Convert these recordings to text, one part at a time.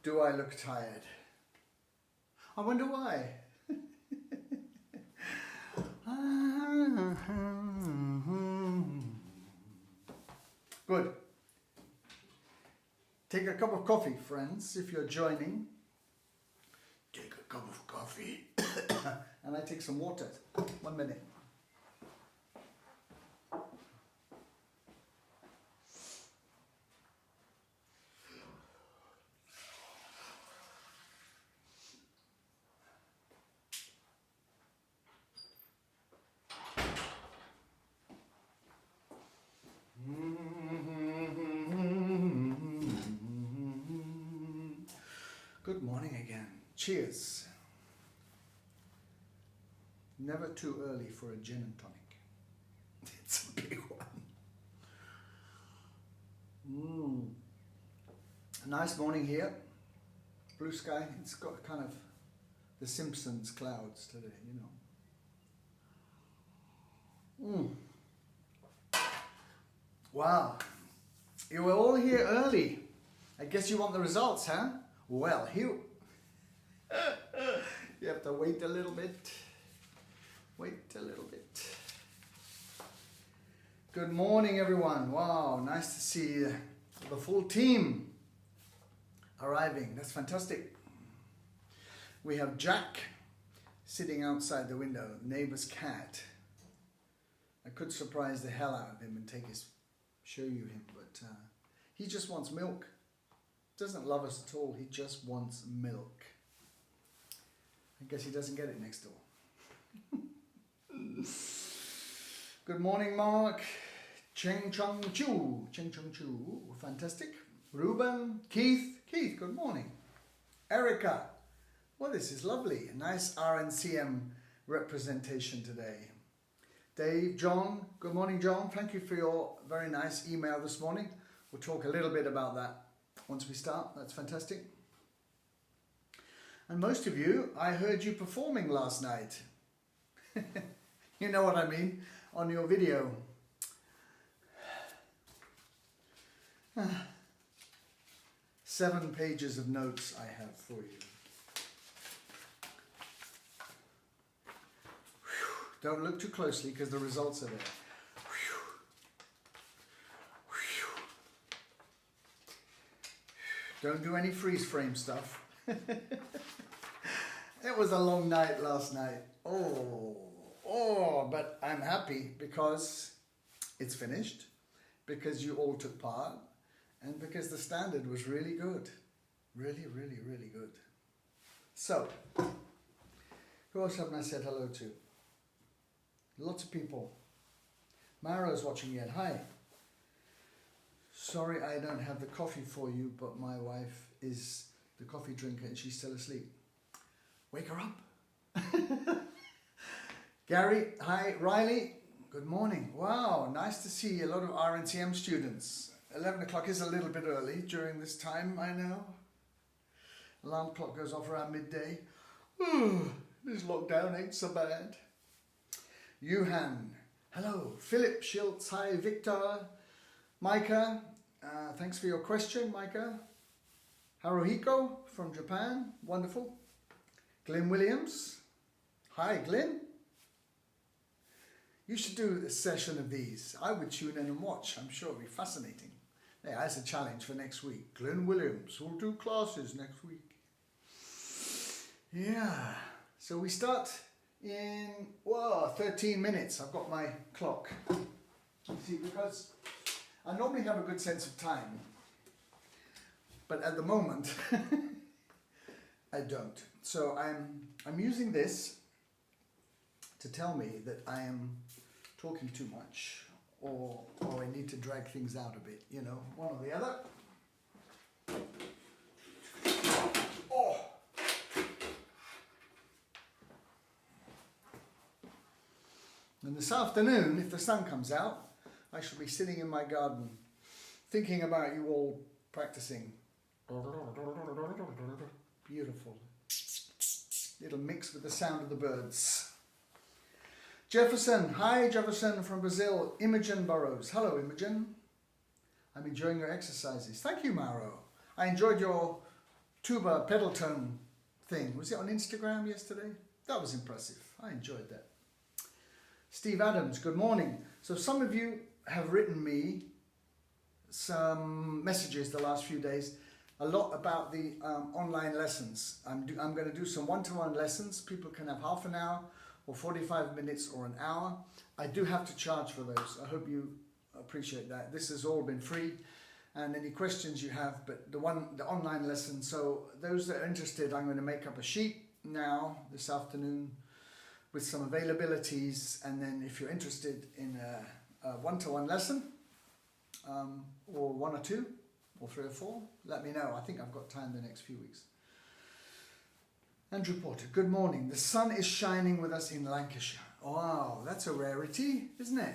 Do I look tired? I wonder why. Good. Take a cup of coffee, friends, if you're joining. Take a cup of coffee. And I take some water. 1 minute. Good morning again. Cheers. Never too early for a gin and tonic. It's a big one. A nice morning here. Blue sky. It's got kind of the Simpsons clouds today, you know. Wow. You were all here early. I guess you want the results, huh? Well, you have to wait a little bit. Wait a little bit. Good morning, everyone. Wow, nice to see the full team arriving. That's fantastic. We have Jack sitting outside the window, neighbor's cat. I could surprise the hell out of him and show you him, but he just wants milk. Doesn't love us at all. He just wants milk. I guess he doesn't get it next door. Good morning, Mark. Cheng Chung Chu. Cheng Chung Chu. Fantastic. Ruben. Keith. Keith, good morning. Erica. Well, this is lovely. A nice RNCM representation today. Dave. John. Good morning, John. Thank you for your very nice email this morning. We'll talk a little bit about that once we start. That's fantastic. And most of you, I heard you performing last night. You know what I mean, on your video. 7 pages of notes I have for you. Don't look too closely because the results are there. Don't do any freeze frame stuff. It was a long night last night. But I'm happy because it's finished, because you all took part, and because the standard was really good. Really, really, really good. So, who else haven't I said hello to? Lots of people. Maro's watching yet. Hi. Sorry I don't have the coffee for you, but my wife is the coffee drinker and she's still asleep. Wake her up. Gary, hi. Riley, good morning. Wow, nice to see a lot of RNCM students. 11 o'clock is a little bit early during this time, I know. Alarm clock goes off around midday. This lockdown ain't so bad. Yuhan, hello. Philip Schiltz, hi. Victor. Micah, thanks for your question, Micah. Haruhiko from Japan, wonderful. Glenn Williams, hi Glenn. You should do a session of these. I would tune in and watch. I'm sure it'll be fascinating. Yeah, that's a challenge for next week. Glenn Williams will do classes next week. Yeah, so we start in 13 minutes. I've got my clock. You see, because I normally have a good sense of time, but at the moment I don't. So I'm using this to tell me that I am talking too much, or I need to drag things out a bit, you know, one or the other. Oh. And this afternoon, if the sun comes out, I shall be sitting in my garden thinking about you all practicing. Beautiful. It'll mix with the sound of the birds. Jefferson, hi Jefferson from Brazil. Imogen Burrows, hello Imogen. I'm enjoying your exercises. Thank you, Maro. I enjoyed your tuba pedal tone thing. Was it on Instagram yesterday? That was impressive. I enjoyed that. Steve Adams, good morning. So some of you have written me some messages the last few days, a lot about the online lessons. I'm going to do some one-to-one lessons. People can have half an hour or 45 minutes or an hour. I do have to charge for those. I hope you appreciate that. This has all been free, and any questions you have, but the online lesson. So those that are interested, I'm going to make up a sheet now this afternoon with some availabilities, and then if you're interested in a one-to-one lesson, or one or two, or three or four, let me know. I think I've got time the next few weeks. Andrew Porter, good morning. The sun is shining with us in Lancashire. Wow, that's a rarity, isn't it?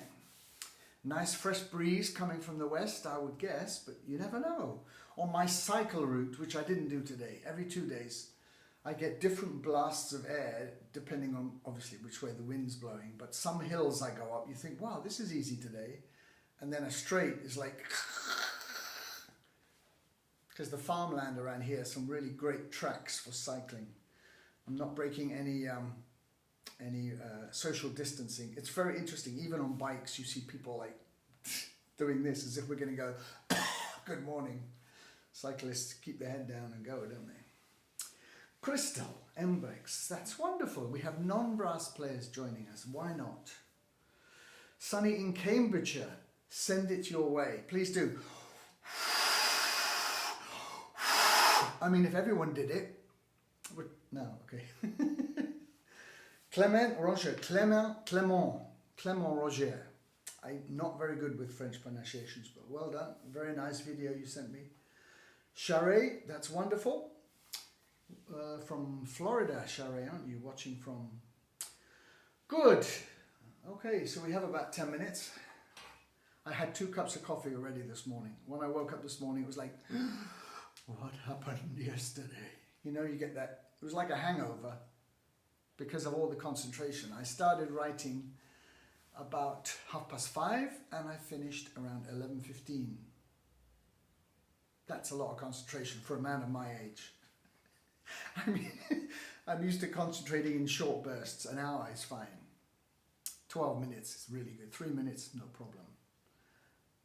Nice fresh breeze coming from the west, I would guess, but you never know. On my cycle route, which I didn't do today, every 2 days, I get different blasts of air depending on, obviously, which way the wind's blowing. But some hills I go up, you think, wow, this is easy today. And then a straight is like... Because the farmland around here, some really great tracks for cycling. I'm not breaking any social distancing. It's very interesting. Even on bikes, you see people like doing this as if we're going to go, good morning. Cyclists keep their head down and go, don't they? Crystal, Embex, that's wonderful. We have non-brass players joining us. Why not? Sunny in Cambridgeshire, send it your way. Please do. I mean, if everyone did it, no, okay. Clement Roger. I'm not very good with French pronunciations, but well done. Very nice video you sent me. Sharé, that's wonderful. From Florida, Sharé, aren't you? Watching from... Good. Okay, so we have about 10 minutes. I had 2 cups of coffee already this morning. When I woke up this morning, it was like, what happened yesterday? You know, you get that. It was like a hangover because of all the concentration. I started writing about 5:30 and I finished around 11:15. That's a lot of concentration for a man of my age. I mean, I'm used to concentrating in short bursts. An hour is fine. 12 minutes is really good. 3 minutes, no problem.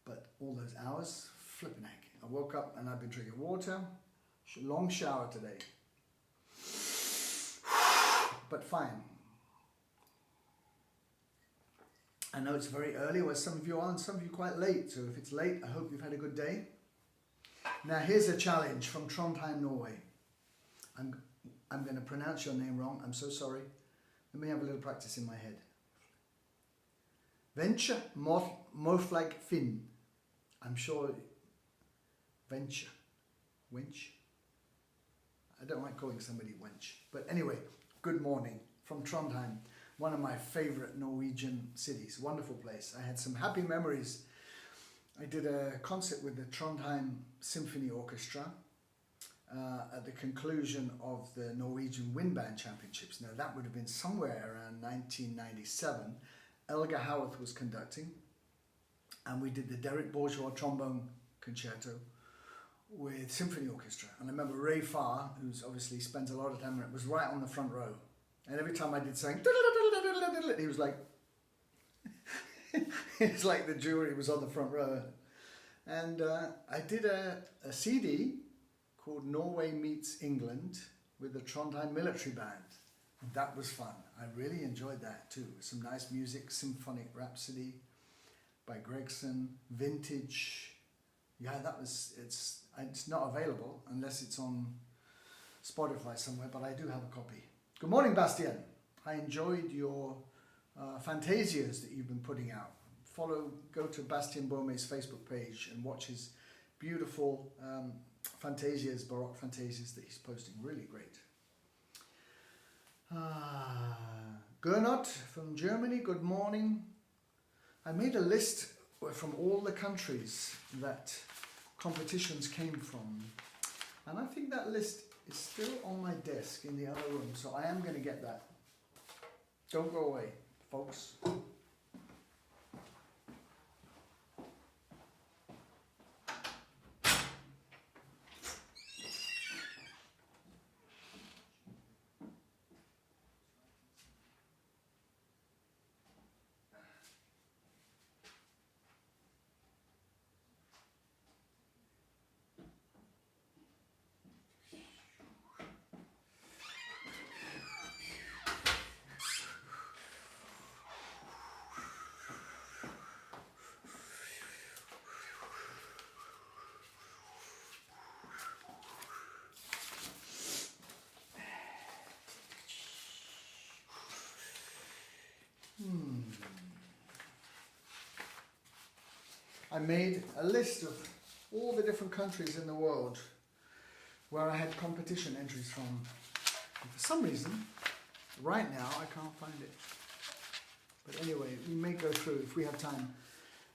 But all those hours, flipping heck. I woke up and I've been drinking water. Long shower today. But fine. I know it's very early where some of you are and some of you quite late. So if it's late, I hope you've had a good day. Now here's a challenge from Trondheim, Norway. I'm going to pronounce your name wrong. I'm so sorry. Let me have a little practice in my head. Venture Morflag Finn. I'm sure. Venture. Wench. I don't like calling somebody wench. But anyway, good morning from Trondheim. One of my favorite Norwegian cities. Wonderful place. I had some happy memories. I did a concert with the Trondheim Symphony Orchestra at the conclusion of the Norwegian Wind Band Championships. Now that would have been somewhere around 1997. Elga Howarth was conducting, and we did the Derek Bourgeois trombone concerto with symphony orchestra. And I remember Ray Farr, who's obviously spends a lot of time, was right on the front row. And every time I did something, he was like, it's like the jury was on the front row. And I did a CD called Norway Meets England with the Trondheim Military Band. And that was fun. I really enjoyed that too. Some nice music, Symphonic Rhapsody by Gregson, vintage. Yeah, that was, it's not available unless it's on Spotify somewhere, but I do have a copy. Good morning, Bastien. I enjoyed your fantasias that you've been putting out. Go to Bastien Beaumé's Facebook page and watch his beautiful fantasias, Baroque fantasias that he's posting. Really great. Gernot from Germany, good morning. I made a list from all the countries that competitions came from, and I think that list is still on my desk in the other room, so I am going to get that. Don't go away, folks. I made a list of all the different countries in the world where I had competition entries from. And for some reason, right now, I can't find it. But anyway, we may go through if we have time.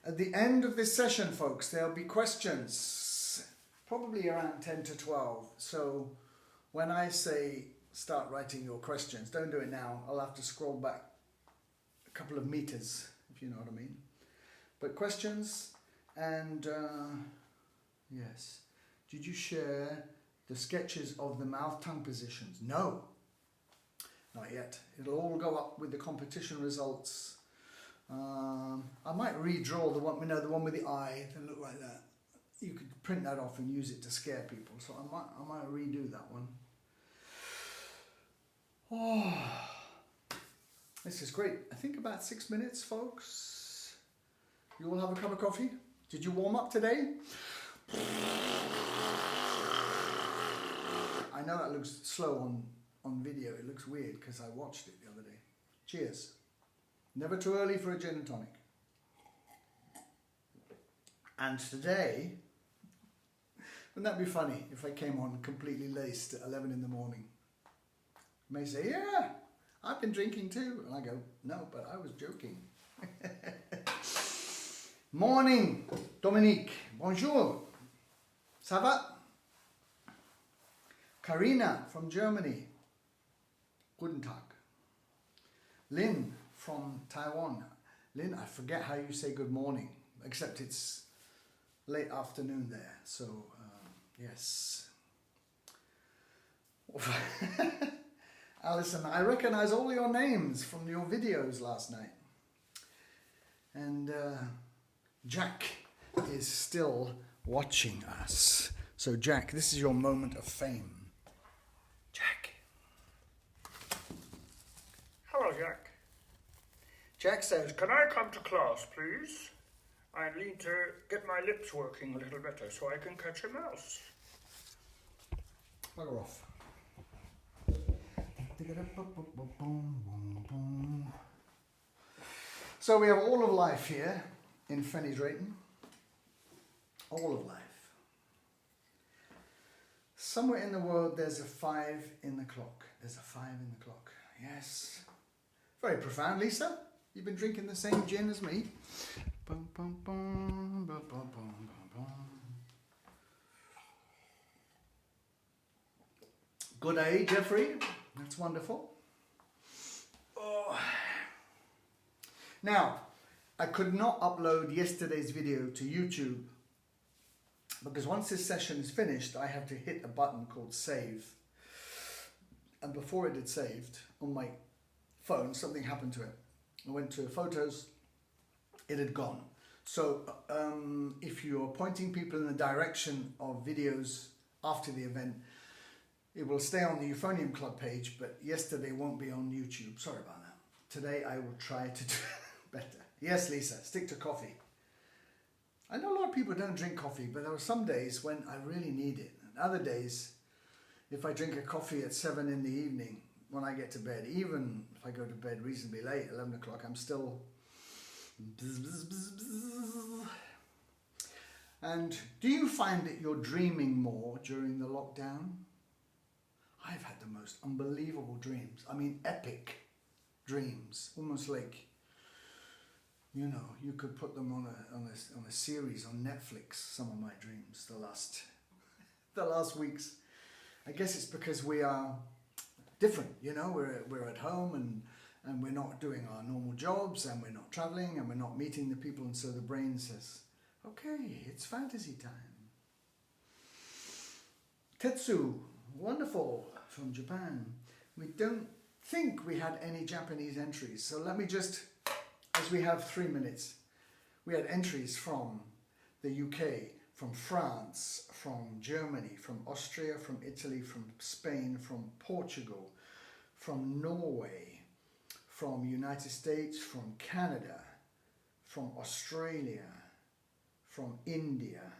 At the end of this session, folks, there'll be questions, probably around 10 to 12. So when I say start writing your questions, don't do it now. I'll have to scroll back a couple of meters, if you know what I mean. But questions, and yes. Did you share the sketches of the mouth-tongue positions? No, not yet. It'll all go up with the competition results. I might redraw the one, the one with the eye that look like that. You could print that off and use it to scare people. So I might redo that one. Oh, this is great. I think about 6 minutes, folks. You all have a cup of coffee? Did you warm up today? I know that looks slow on video. It looks weird because I watched it the other day. Cheers. Never too early for a gin and tonic. And today, wouldn't that be funny if I came on completely laced at 11 in the morning? You may say, yeah, I've been drinking too. And I go, no, but I was joking. Morning, Dominique. Bonjour. Ça va? Karina from Germany. Guten Tag. Lynn from Taiwan. Lynn, I forget how you say good morning, except it's late afternoon there. So, yes. Alison, I recognize all your names from your videos last night. And Jack is still watching us. So Jack, this is your moment of fame. Jack. Hello, Jack. Jack says, Can I come to class, please? I need to get my lips working a little better so I can catch a mouse. bugger off. So we have all of life here in Fenny Drayton. All of life. Somewhere in the world there's a 5 in the clock. There's a 5 in the clock. Yes. Very profound, Lisa. You've been drinking the same gin as me. Good day, Jeffrey. That's wonderful. Oh. Now, I could not upload yesterday's video to YouTube because once this session is finished, I have to hit a button called save. And before it had saved on my phone, something happened to it. I went to photos, it had gone. So if you're pointing people in the direction of videos after the event, it will stay on the Euphonium Club page, but yesterday won't be on YouTube. Sorry about that. Today I will try to do better. Yes, Lisa, stick to coffee. I know a lot of people don't drink coffee, but there are some days when I really need it. And other days, if I drink a coffee at 7 in the evening, when I get to bed, even if I go to bed reasonably late, 11 o'clock, I'm still... And do you find that you're dreaming more during the lockdown? I've had the most unbelievable dreams. I mean, epic dreams. Almost like, you know, you could put them on a series on Netflix, some of my dreams, the last weeks. I guess it's because we are different, you know, we're at home and we're not doing our normal jobs and we're not traveling and we're not meeting the people, and so the brain says, okay, it's fantasy time. Tetsu, wonderful, from Japan. We don't think we had any Japanese entries, so let me just, as we have 3 minutes, we had entries from the UK, from France, from Germany, from Austria, from Italy, from Spain, from Portugal, from Norway, from United States, from Canada, from Australia, from India,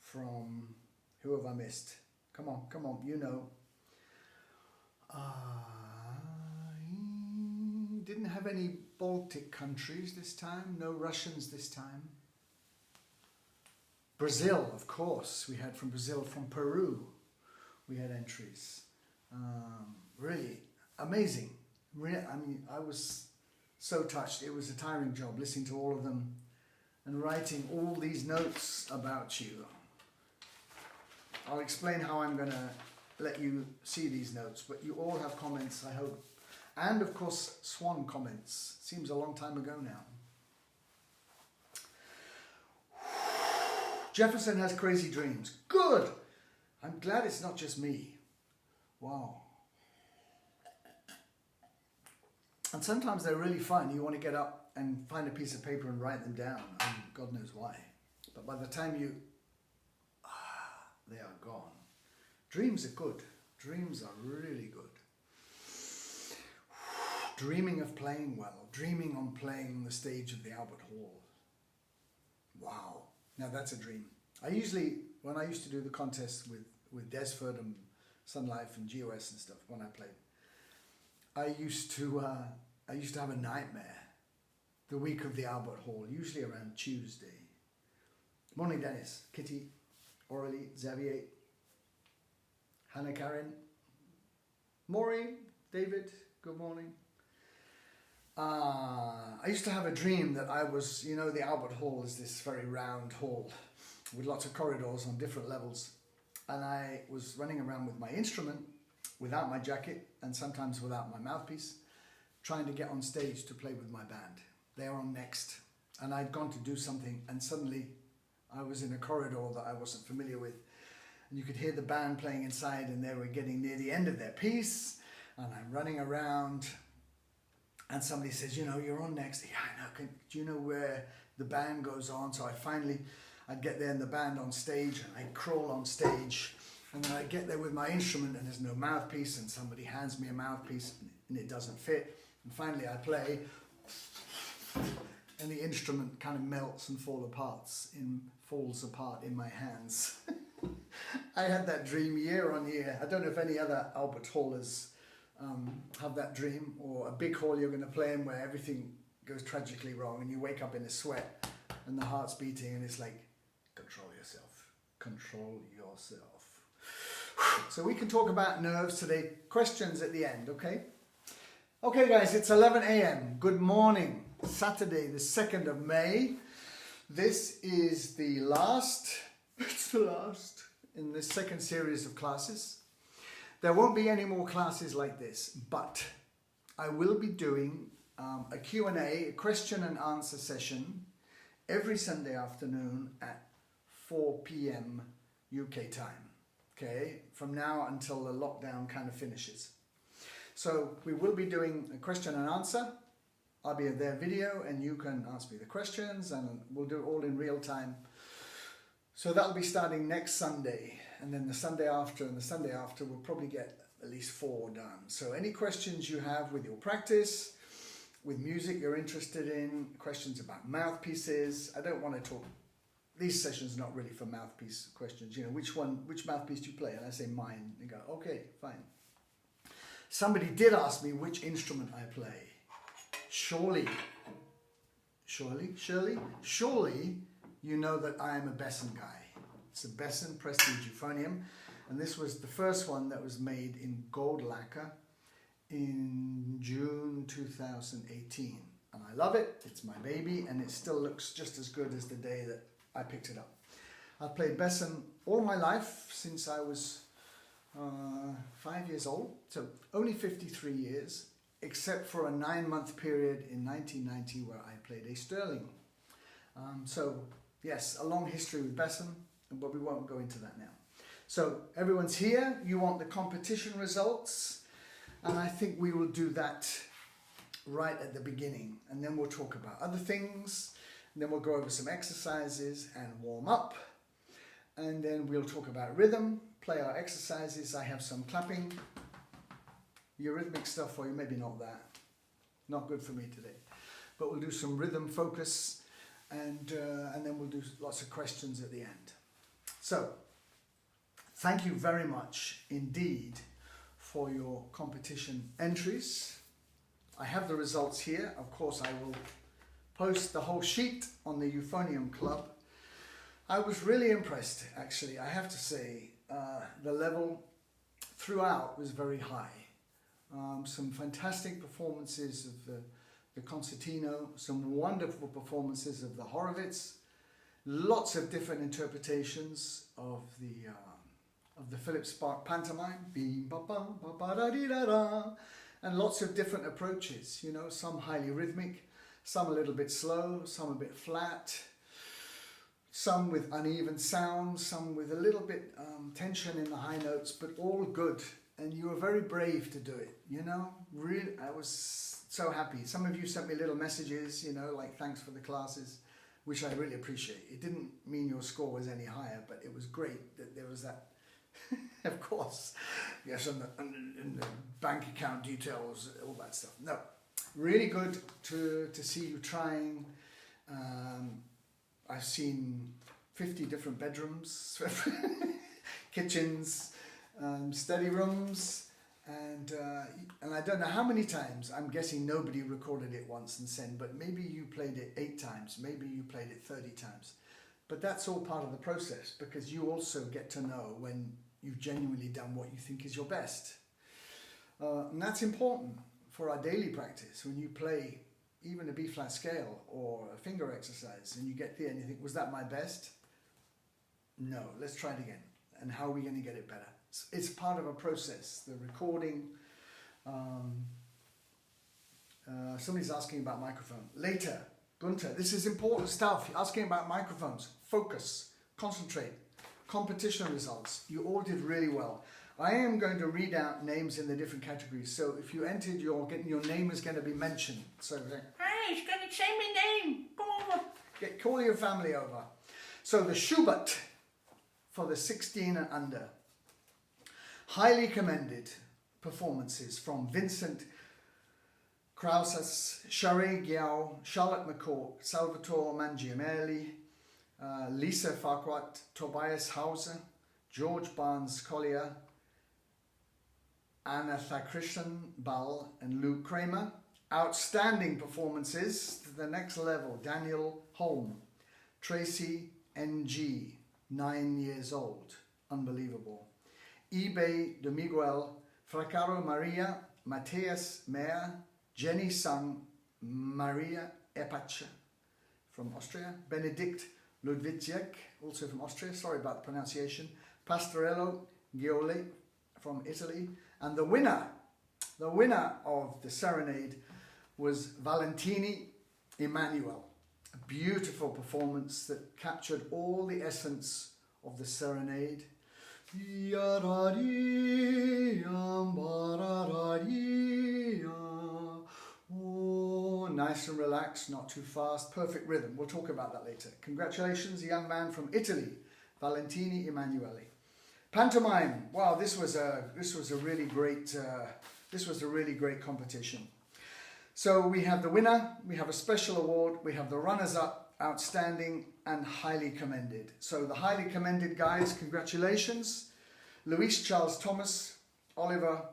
from, who have I missed? Come on, you know. Didn't have any Baltic countries this time, no Russians this time. Brazil, of course. We had from Brazil, from Peru. We had entries. Really amazing. I mean, I was so touched. It was a tiring job listening to all of them and writing all these notes about you. I'll explain how I'm going to let you see these notes, but you all have comments, I hope. And of course, Swan comments. Seems a long time ago now. Jefferson has crazy dreams. Good! I'm glad it's not just me. Wow. And sometimes they're really fun. You want to get up and find a piece of paper and write them down. I mean, God knows why. But by the time they are gone. Dreams are good. Dreams are really good. Dreaming of playing well. Dreaming on playing on the stage of the Albert Hall. Wow. Now that's a dream. When I used to do the contests with Desford and Sun Life and GOS and stuff, when I played, I used to have a nightmare the week of the Albert Hall, usually around Tuesday. Morning, Dennis, Kitty, Aurelie, Xavier, Hannah Karen, Maureen, David, good morning. I used to have a dream that I was, the Albert Hall is this very round hall with lots of corridors on different levels. And I was running around with my instrument, without my jacket, and sometimes without my mouthpiece, trying to get on stage to play with my band. They are on next. And I'd gone to do something, and suddenly I was in a corridor that I wasn't familiar with. And you could hear the band playing inside, and they were getting near the end of their piece. And I'm running around, and somebody says, you're on next. Yeah, I know. Do you know where the band goes on? So I'd get there and the band on stage, and I'd crawl on stage. And then I'd get there with my instrument, and there's no mouthpiece, and somebody hands me a mouthpiece, and it doesn't fit. And finally I play, and the instrument kind of melts and falls apart in my hands. I had that dream year on year. I don't know if any other Albert Hallers have that dream, or a big hall you're going to play in where everything goes tragically wrong and you wake up in a sweat and the heart's beating and it's like, control yourself. Control yourself. So we can talk about nerves today. Questions at the end, okay? Okay guys, it's 11 a.m. Good morning. Saturday, the 2nd of May. This is the last in this second series of classes. There won't be any more classes like this, but I will be doing a Q&A, a question and answer session every Sunday afternoon at 4 p.m. UK time, okay, from now until the lockdown kind of finishes. So we will be doing a question and answer. I'll be in their video and you can ask me the questions and we'll do it all in real time. So that'll be starting next Sunday, and then the Sunday after and the Sunday after we'll probably get at least 4 done. So any questions you have with your practice, with music you're interested in, questions about mouthpieces. I don't want to talk, these sessions are not really for mouthpiece questions. Which mouthpiece do you play? And I say mine. They go, okay, fine. Somebody did ask me which instrument I play. Surely, you know that I am a Besson guy. It's a Besson Prestige Euphonium, and this was the first one that was made in gold lacquer in June 2018. And I love it, it's my baby, and it still looks just as good as the day that I picked it up. I've played Besson all my life since I was 5 years old, so only 53 years, except for a 9-month period in 1990 where I played a Sterling. So yes, a long history with Besson, but we won't go into that now. So everyone's here, you want the competition results, and I think we will do that right at the beginning, and then we'll talk about other things, and then we'll go over some exercises and warm up, and then we'll talk about rhythm, play our exercises. I have some clapping, eurythmic stuff for you, maybe not that, not good for me today, but we'll do some rhythm focus, and then we'll do lots of questions at the end. So, thank you very much indeed for your competition entries. I have the results here. Of course, I will post the whole sheet on the Euphonium Club I was really impressed, actually. I have to say, the level throughout was very high. Some fantastic performances of the concertino, some wonderful performances of the Horowitz, lots of different interpretations of the Philip Spark pantomime, and lots of different approaches, you know, some highly rhythmic, some a little bit slow, some a bit flat, some with uneven sound, some with a little bit tension in the high notes, but all good. And you were very brave to do it, you know, really. I was so happy. Some of you sent me little messages, you know, like thanks for the classes, which I really appreciate. It didn't mean your score was any higher, but it was great that there was that, of course, yes, and the bank account details, all that stuff. No, really good to see you trying. I've seen 50 different bedrooms, kitchens, study rooms, and I don't know how many times. I'm guessing nobody recorded it once and sent, but maybe you played it 8 times, maybe you played it 30 times. But that's all part of the process, because you also get to know when you've genuinely done what you think is your best. And that's important for our daily practice. When you play even a B-flat scale or a finger exercise and you get there and you think, was that my best? No, let's try it again. And how are we going to get it better? It's part of a process, the recording. Somebody's asking about microphone. Later, Gunther, this is important stuff. You're asking about microphones. Focus, concentrate, competition results. You all did really well. I am going to read out names in the different categories. So if you entered, your name is going to be mentioned. So Hi, it's going to say my name. Come over. Call your family over. So the Schubert for the 16 and under. Highly commended performances from Vincent Krausas, Shari Giao, Charlotte McCourt, Salvatore Mangiamelli, Lisa Farquhar, Tobias Hauser, George Barnes Collier, Anna Thakrishan Ball, and Luke Kramer. Outstanding performances to the next level. Daniel Holm, Tracy NG, 9 years old. Unbelievable. eBay de Miguel, Fracaro Maria, Mateus Meyer, Jenny Sang, Maria Epache from Austria, Benedikt Ludwigczak, also from Austria, sorry about the pronunciation, Pastorello Gioli from Italy, and the winner of the serenade was Valentini Emanuel. A beautiful performance that captured all the essence of the serenade. Oh, nice and relaxed, not too fast, perfect rhythm. We'll talk about that later. Congratulations, a young man from Italy, Valentini Emanuele. Pantomime. Wow, this was a really great competition. So we have the winner, we have a special award, we have the runners-up, outstanding and highly commended. So the highly commended guys, congratulations. Luis Charles Thomas, Oliver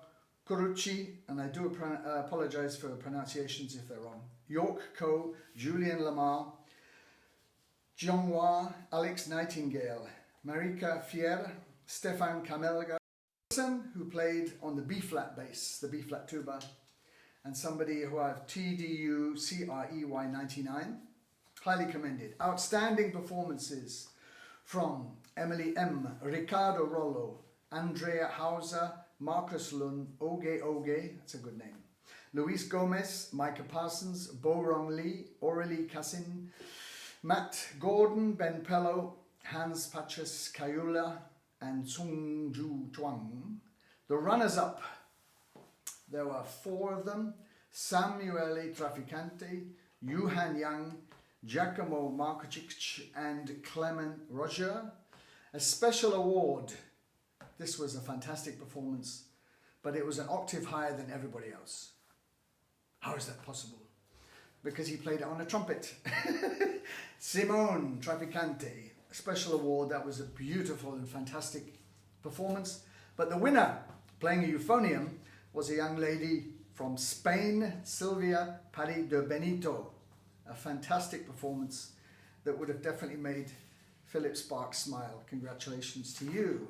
Corucci, and I do apologize for pronunciations if they're wrong. York Coe, Julian Lamar, Jean-Noir, Alex Nightingale, Marika Fier, Stefan Kamelga, who played on the B-flat bass, the B-flat tuba, and somebody who I have TDU CREY 99. Highly commended. Outstanding performances from Emily M, Ricardo Rollo, Andrea Hauser, Marcus Lund, Oge, that's a good name, Luis Gomez, Micah Parsons, Bo Rong Lee, Aurelie Cassin, Matt Gordon, Ben Pello, Hans Patches Kayula, and Sung Ju Chuang. The runners-up, there were 4 of them: Samuele Traficante, Yuhan Yang, Giacomo Markovic, and Clement Roger. A special award. This was a fantastic performance, but it was an octave higher than everybody else. How is that possible? Because he played it on a trumpet. Simone Traficante, a special award. That was a beautiful and fantastic performance. But the winner, playing a euphonium, was a young lady from Spain, Silvia Pari de Benito. A fantastic performance that would have definitely made Philip Sparks Smile, congratulations to you.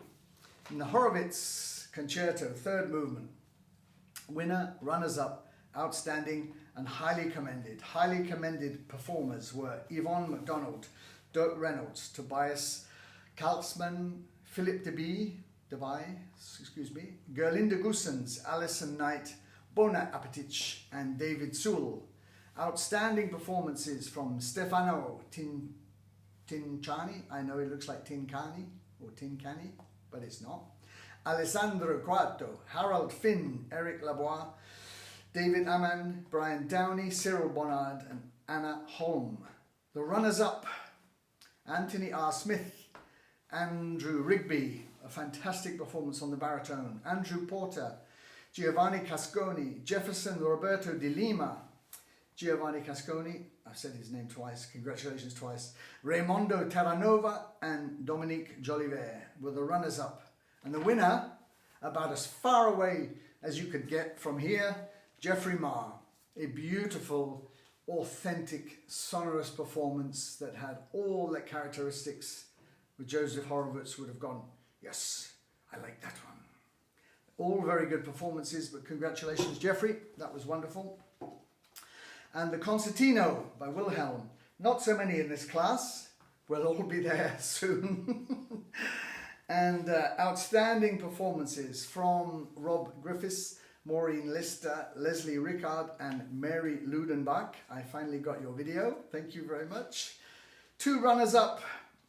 In the Horowitz Concerto, third movement, winner, runners-up, outstanding and highly commended. Highly commended performers were Yvonne MacDonald, Dirk Reynolds, Tobias Kaltzman, Philip Gerlinda Goossens, Alison Knight, Bona Apetic and David Sewell. Outstanding performances from Stefano Tincani, I know it looks like Tincani or Tincani, but it's not. Alessandro Quarto, Harold Finn, Eric Labois, David Amann, Brian Downey, Cyril Bonnard and Anna Holm. The runners-up, Anthony R. Smith, Andrew Rigby, a fantastic performance on the baritone, Andrew Porter, Giovanni Casconi, Jefferson Roberto de Lima, Giovanni Casconi, I've said his name twice, congratulations twice, Raimondo Terranova and Dominique Jolivet were the runners-up. And the winner, about as far away as you could get from here, Jeffrey Marr, a beautiful, authentic, sonorous performance that had all the characteristics which Joseph Horowitz would have gone, yes, I like that one. All very good performances, but congratulations, Jeffrey, that was wonderful. And the Concertino by Wilhelm, not so many in this class, we'll all be there soon. And outstanding performances from Rob Griffiths, Maureen Lister, Leslie Rickard and Mary Ludenbach. I finally got your video. Thank you very much. Two runners-up,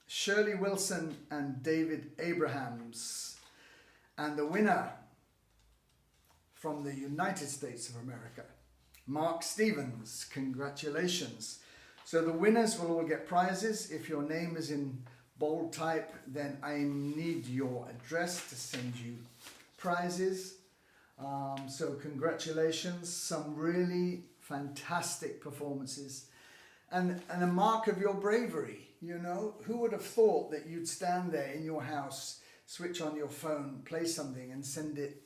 Shirley Wilson and David Abrahams. And the winner from the United States of America, Mark Stevens. Congratulations. So the winners will all get prizes. If your name is in bold type, then I need your address to send you prizes. So congratulations, some really fantastic performances and a mark of your bravery. You know, who would have thought that you'd stand there in your house, switch on your phone, play something and send it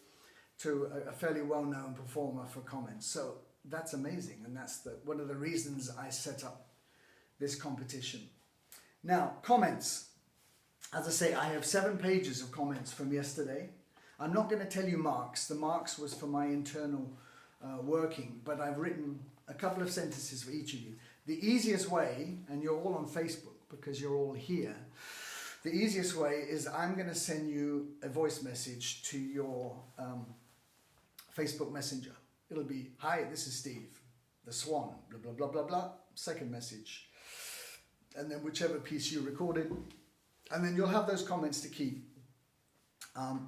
to a fairly well-known performer for comments. So that's amazing, and that's one of the reasons I set up this competition. Now, comments. As I say, I have 7 pages of comments from yesterday. I'm not going to tell you marks. The marks was for my internal working, but I've written a couple of sentences for each of you. The easiest way, and you're all on Facebook because you're all here, the easiest way is I'm going to send you a voice message to your Facebook Messenger. It'll be, hi, this is Steve, the Swan, blah, blah, blah, blah, blah, second message. And then whichever piece you recorded, and then you'll have those comments to keep.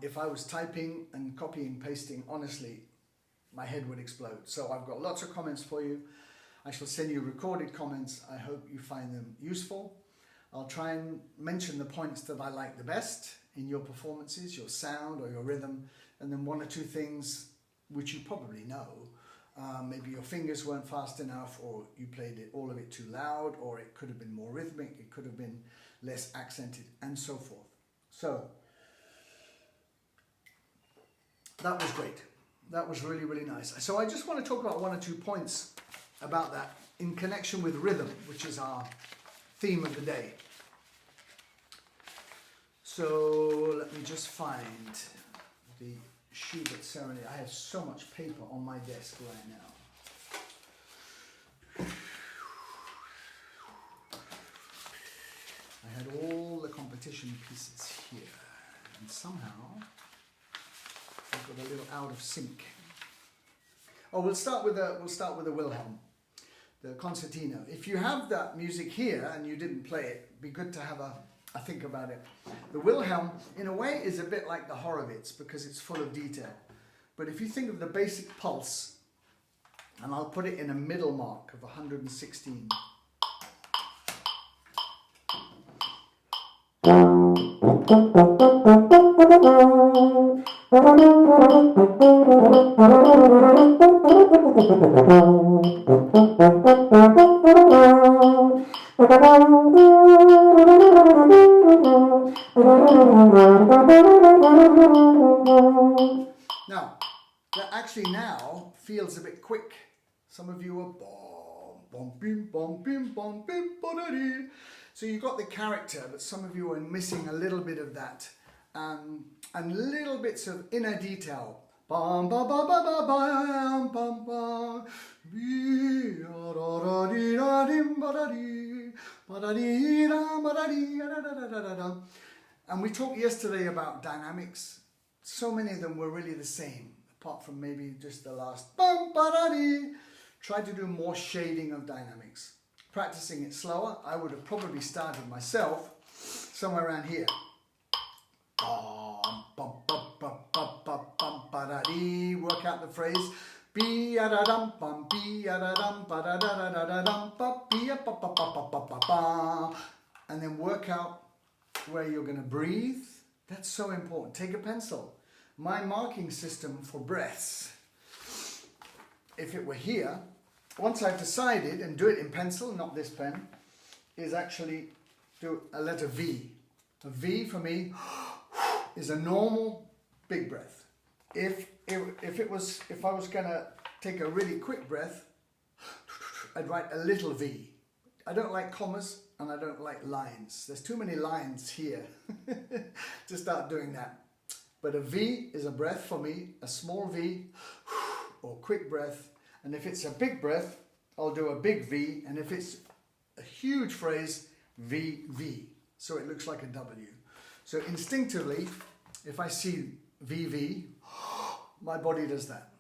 If I was typing and copying, pasting, honestly, my head would explode. So I've got lots of comments for you. I shall send you recorded comments. I hope you find them useful. I'll try and mention the points that I like the best in your performances, your sound or your rhythm, and then 1 or 2 things which you probably know. Maybe your fingers weren't fast enough, or you played all of it too loud, or it could have been more rhythmic, it could have been less accented, and so forth. So, that was great. That was really, really nice. So I just want to talk about 1 or 2 points about that in connection with rhythm, which is our theme of the day. So let me just find the Schubert Serenade. I have so much paper on my desk right now. I had all the competition pieces here, and somehow I've got a little out of sync. Oh, we'll start with the Wilhelm, the concertino. If you have that music here and you didn't play it, it'd be good to have a think about it. The Wilhelm, in a way, is a bit like the Horowitz because it's full of detail. But if you think of the basic pulse, and I'll put it in a middle mark of 116. Now, that actually now feels a bit quick. Some of you are bom, bom, bim, bom, bim, bom, bim, ba-da-dee. So you got the character, but some of you are missing a little bit of that. And little bits of inner detail. Bum, ba, ba, ba, ba, bam, bum, bum. And we talked yesterday about dynamics. So many of them were really the same, apart from maybe just the last bum, ba-da-dee. Try to do more shading of dynamics. Practicing it slower, I would have probably started myself somewhere around here. Work out the phrase. And then work out where you're going to breathe. That's so important. Take a pencil. My marking system for breaths, if it were here, once I've decided, and do it in pencil, not this pen, is actually do a letter V. A V for me is a normal big breath. If I was gonna take a really quick breath, I'd write a little V. I don't like commas and I don't like lines. There's too many lines here to start doing that. But a V is a breath for me, a small V or quick breath. And if it's a big breath, I'll do a big V. And if it's a huge phrase, V, V. So it looks like a W. So instinctively, if I see VV, my body does that.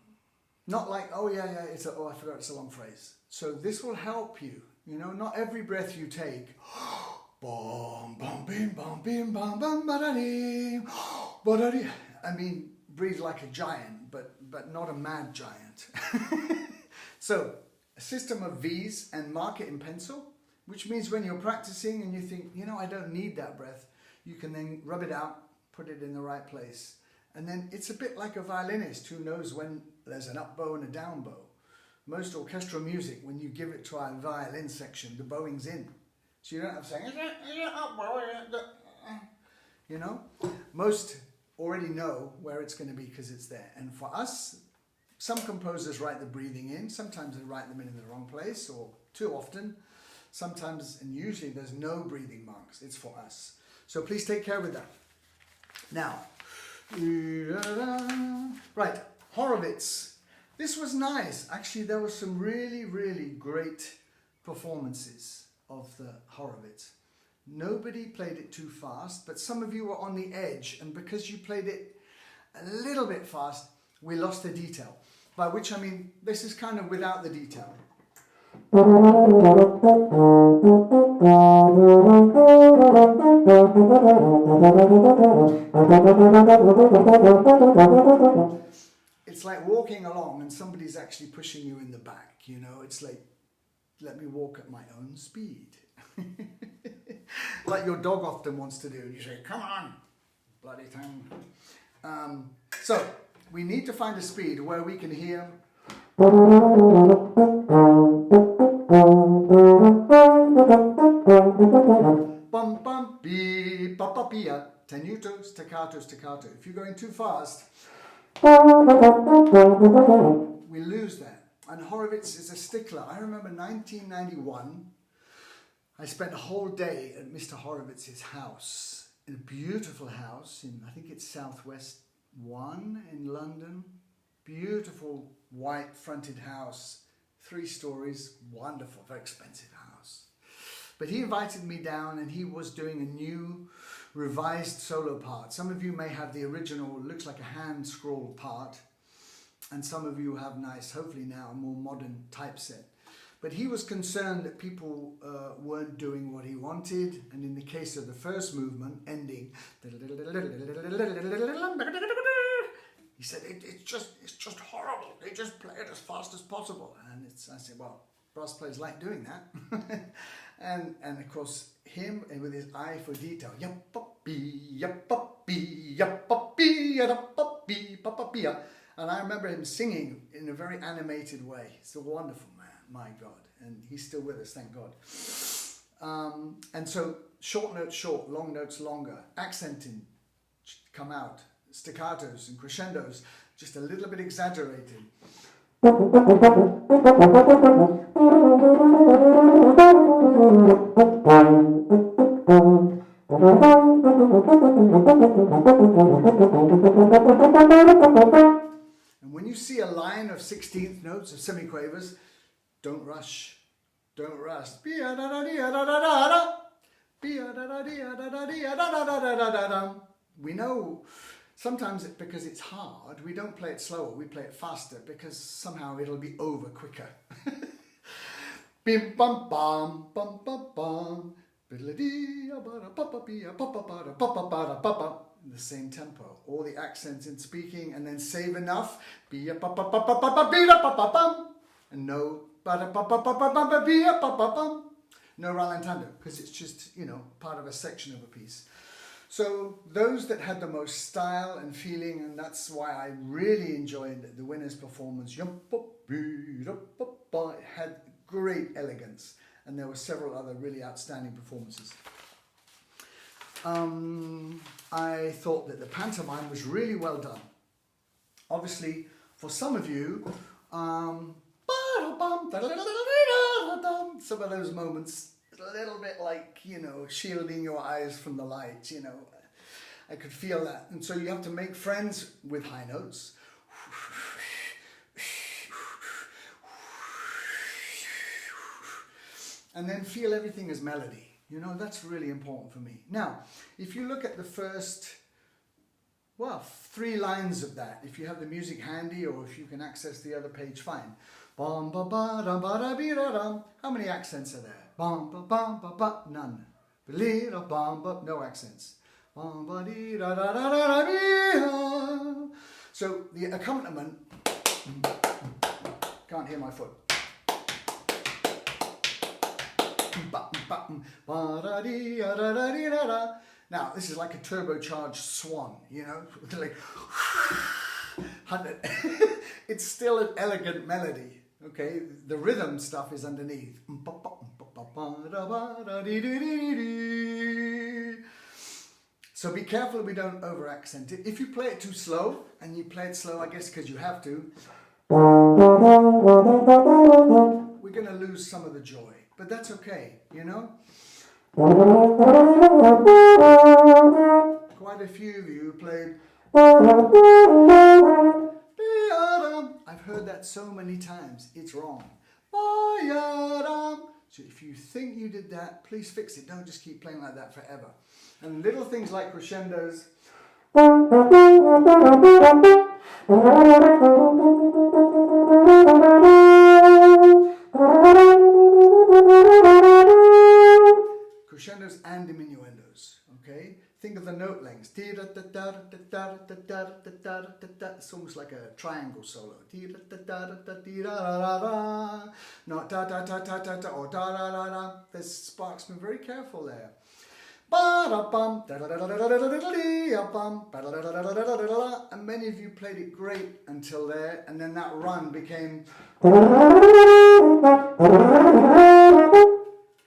Not like, oh yeah, I forgot it's a long phrase. So this will help you. You know, not every breath you take, bum, bum, bim, bum, bim, bum, bum, ba-da-dee, ba-da-dee. I mean, breathe like a giant, but not a mad giant. So, a system of V's and mark it in pencil, which means when you're practicing and you think, you know, I don't need that breath, you can then rub it out, put it in the right place. And then it's a bit like a violinist who knows when there's an up bow and a down bow. Most orchestral music, when you give it to our violin section, the bowing's in. So you don't have to say, you know? Most already know where it's going to be because it's there. And for us, some composers write the breathing in. Sometimes they write them in the wrong place, or too often. Sometimes, and usually, there's no breathing marks. It's for us. So please take care with that. Now, right, Horowitz. This was nice. Actually, there were some really, really great performances of the Horowitz. Nobody played it too fast, but some of you were on the edge, and because you played it a little bit fast, we lost the detail. By which I mean, this is kind of without the detail. It's like walking along and somebody's actually pushing you in the back, you know. It's like, let me walk at my own speed. Like your dog often wants to do. You say, come on, bloody thing. So, we need to find a speed where we can hear. Bum bum bee pa pa pia. Tenuto, staccato, staccato. If you're going too fast, we lose that. And Horowitz is a stickler. I remember 1991, I spent a whole day at Mr. Horowitz's house, in a beautiful house in, I think it's Southwest 1 in London. Beautiful white fronted house, 3 stories, wonderful, very expensive house. But he invited me down and he was doing a new revised solo part. Some of you may have the original, looks like a hand scrolled part, and some of you have nice, hopefully now, a more modern typeset. But he was concerned that people weren't doing what he wanted, and in the case of the first movement, ending, he said, it's just horrible. They just play it as fast as possible. And I said, well, brass players like doing that. and of course, him, and with his eye for detail, yappa-bee, yappa-bee, yappa-bee, yappa-bee, pappa-bee. And I remember him singing in a very animated way. He's a wonderful man, my God. And he's still with us, thank God. And so, short notes short, long notes longer, accenting come out, staccatos and crescendos, just a little bit exaggerated. And when you see a line of 16th notes of semiquavers, don't rush. Don't rush. We know sometimes because it's hard, we don't play it slower, we play it faster because somehow it'll be over quicker. Bim bum bum bum bum bum. In the same tempo, all the accents in speaking, and then save enough. And no no rallentando, because it's just, you know, part of a section of a piece. So those that had the most style and feeling, and that's why I really enjoyed the winner's performance. It had great elegance, and there were several other really outstanding performances. I thought that the pantomime was really well done. Obviously, for some of you, some of those moments, a little bit like, you know, shielding your eyes from the light, you know. I could feel that. And so you have to make friends with high notes. And then feel everything as melody. You know, that's really important for me. Now, if you look at the first, well, 3 lines of that, if you have the music handy or if you can access the other page, fine. Bum, ba, ba, da, ba, da, be, da, dum. How many accents are there? Bum, ba, bum, ba, ba, none. Be, da, bum, ba, no accents. Bum, ba, dee, da, da, da, da, da, be, da. So the accompaniment, can't hear my foot. Now, this is like a turbocharged swan, you know, like, it's still an elegant melody, okay? The rhythm stuff is underneath. So be careful we don't over accent it. If you play it too slow, and you play it slow, I guess because you have to, we're going to lose some of the joy. But that's okay, you know? Quite a few of you played. I've heard that so many times. It's wrong. So if you think you did that, please fix it. Don't just keep playing like that forever. And little things like crescendos. Crescendos and diminuendos, okay? Think of the note lengths. It's almost like a triangle solo. Not da da da da da da or da da da da. There's sparks. Be very careful there. And many of you played it great until there, and then that run became.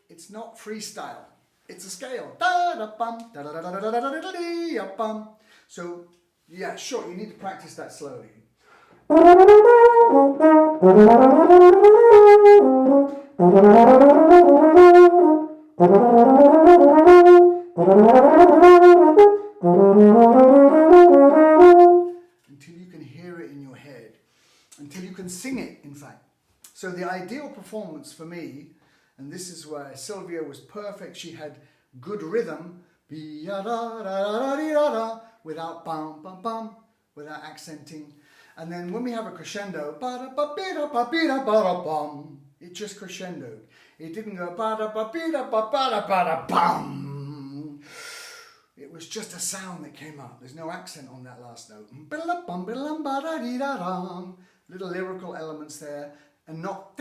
It's not freestyle. It's a scale. So, yeah, sure, you need to practice that slowly. Until you can hear it in your head. Until you can sing it, in fact. So the ideal performance for me, and this is where Sylvia was perfect. She had good rhythm, without bum bum bum, without accenting. And then when we have a crescendo, it just crescendoed. It didn't go bum. It was just a sound that came up. There's no accent on that last note. Little lyrical elements there, and not.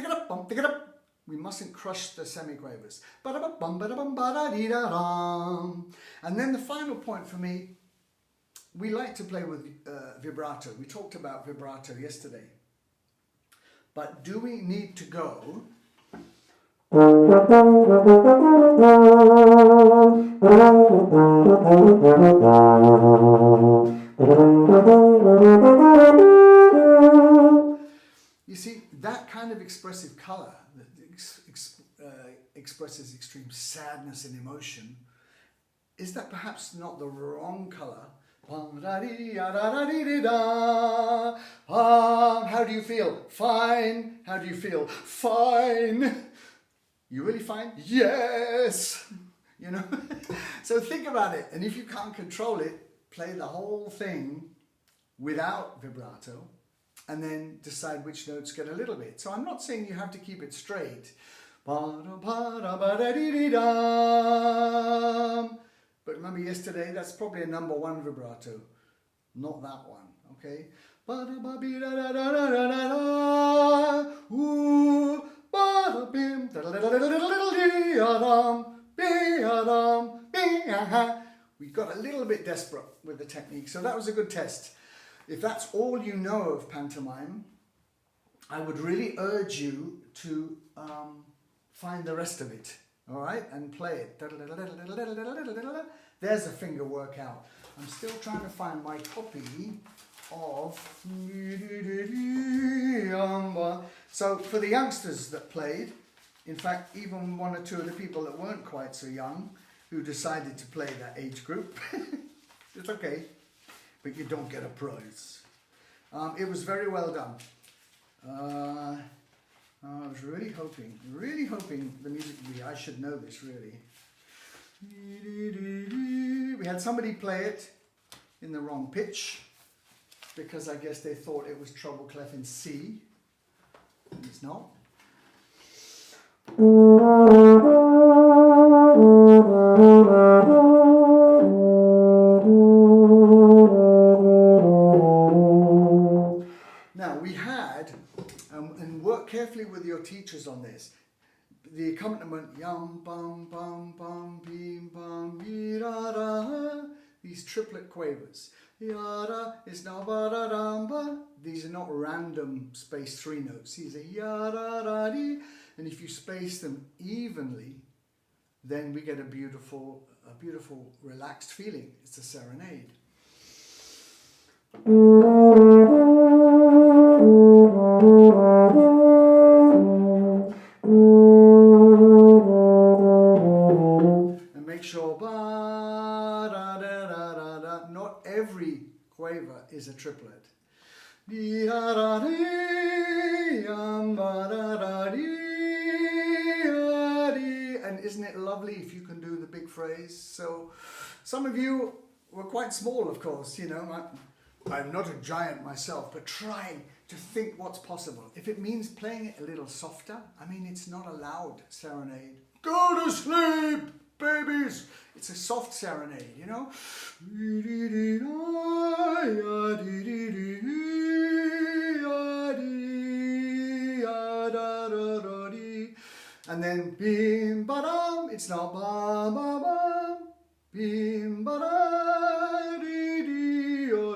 We mustn't crush the semiquavers. And then the final point for me, we like to play with vibrato. We talked about vibrato yesterday. But do we need to go? You see, that kind of expressive color, expresses extreme sadness and emotion, is that perhaps not the wrong colour? How do you feel? Fine. How do you feel? Fine. You really fine? Yes. You know? So think about it. And if you can't control it, play the whole thing without vibrato and then decide which notes get a little bit. So I'm not saying you have to keep it straight. But remember yesterday, that's probably a number 1 vibrato, not that one, okay? We got a little bit desperate with the technique, so that was a good test. If that's all you know of pantomime, I would really urge you to find the rest of it, all right, and play it. There's a finger workout. I'm still trying to find my copy of... So for the youngsters that played, in fact, even 1 or 2 of the people that weren't quite so young, who decided to play that age group, it's okay, but you don't get a prize. It was very well done. I was really hoping the music would be, I should know this really. We had somebody play it in the wrong pitch because I guess they thought it was treble clef in C, and it's not. Now we had, and work carefully with your teachers on this, the accompaniment yum bum bum bum bim bum bi da da, these triplet quavers. Yada is now ba da dum ba. These are not random spaced 3 notes. These are yada da di, and if you space them evenly, then we get a beautiful relaxed feeling. It's a serenade. And make sure ba da da da da da. Not every quaver is a triplet. Di da da di yum ba da da di da di. And isn't it lovely if you can do the big phrase? So some of you were quite small, of course, you know. I'm not a giant myself, but try to think what's possible. If it means playing it a little softer, I mean, it's not a loud serenade. Go to sleep, babies! It's a soft serenade, you know? And then bim ba dum, it's not ba ba ba, bim ba da di di o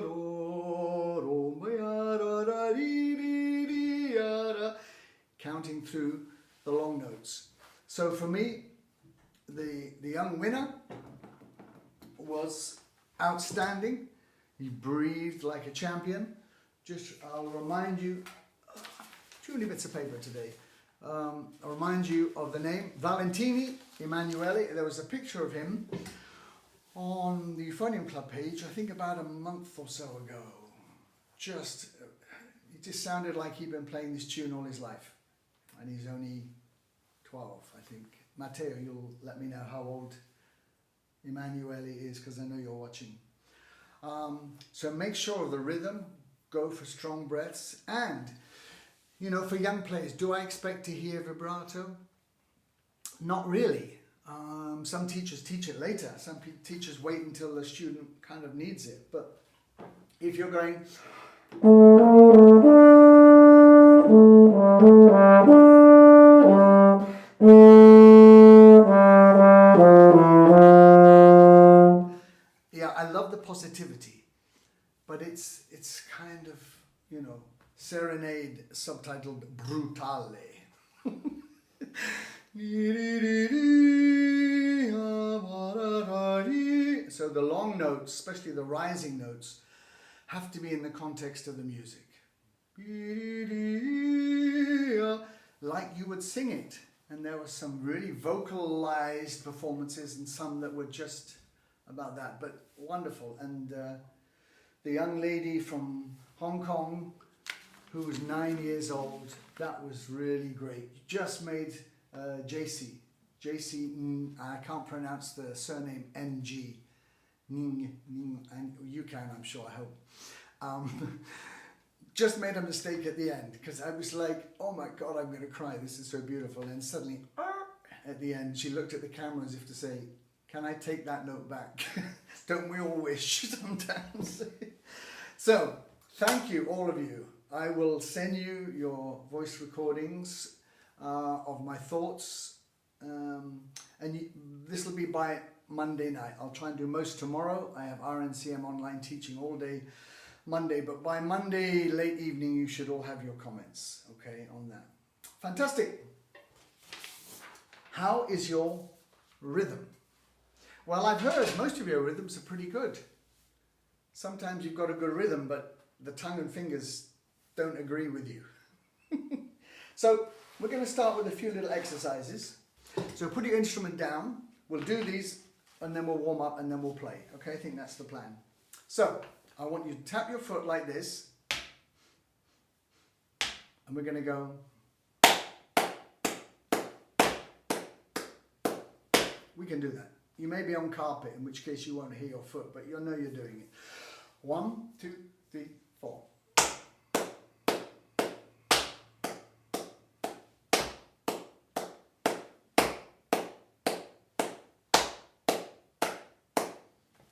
do ma ya da da di di di ya da, counting through the long notes. So for me, the young winner was outstanding. He breathed like a champion. Just, I'll remind you, too many bits of paper today. I'll remind you of the name, Valentini Emanuele. There was a picture of him on the Euphonium Club page, I think about a month or so ago. It just sounded like he'd been playing this tune all his life. And he's only 12, I think. Matteo, you'll let me know how old Emanuele is, because I know you're watching. So make sure of the rhythm, go for strong breaths, and, you know, for young players, do I expect to hear vibrato? Not really. Some teachers teach it later. Some teachers wait until the student kind of needs it. But if you're going... Yeah, I love the positivity. But it's kind of, you know, serenade subtitled brutale. So the long notes, especially the rising notes, have to be in the context of the music. Like you would sing it And there were some really vocalized performances and some that were just about that, but wonderful. And the young lady from Hong Kong, who was 9 years old, that was really great. Just made JC, I can't pronounce the surname, NG. Ning, and you can, I'm sure, I hope. Just made a mistake at the end, because I was like, oh my God, I'm going to cry, this is so beautiful. And suddenly, at the end, she looked at the camera as if to say, can I take that note back? Don't we all wish sometimes? So, thank you, all of you. I will send you your voice recordings of my thoughts, and this will be by Monday night. I'll try and do most tomorrow. I have RNCM online teaching all day Monday, but by Monday late evening you should all have your comments, okay, on that. Fantastic. How is your rhythm? Well, I've heard most of your rhythms are pretty good. Sometimes you've got a good rhythm, but the tongue and fingers don't agree with you. So we're going to start with a few little exercises. So put your instrument down. We'll do these and then we'll warm up and then we'll play. Okay, I think that's the plan. So I want you to tap your foot like this. And we're going to go. We can do that. You may be on carpet, in which case you won't hear your foot, but you'll know you're doing it. 1, 2, 3, 4.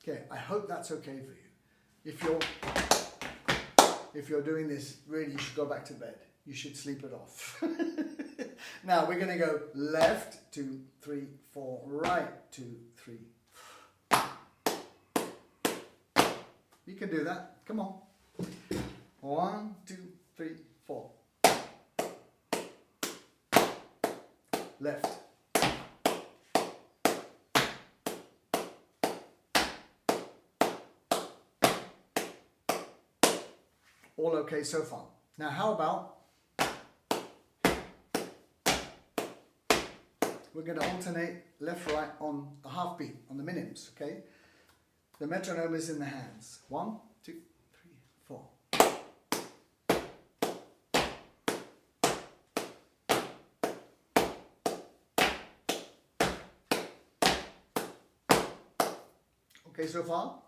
Okay, I hope that's okay for you. If you're doing this, really you should go back to bed. You should sleep it off. Now we're going to go left, 2, 3, 4, right, 2, 3. You can do that. Come on. 1, 2, 3, 4. Left. All okay so far. Now how about we're going to alternate left right on the half beat, on the minims, okay? The metronome is in the hands. 1, 2, 3, 4. Okay so far?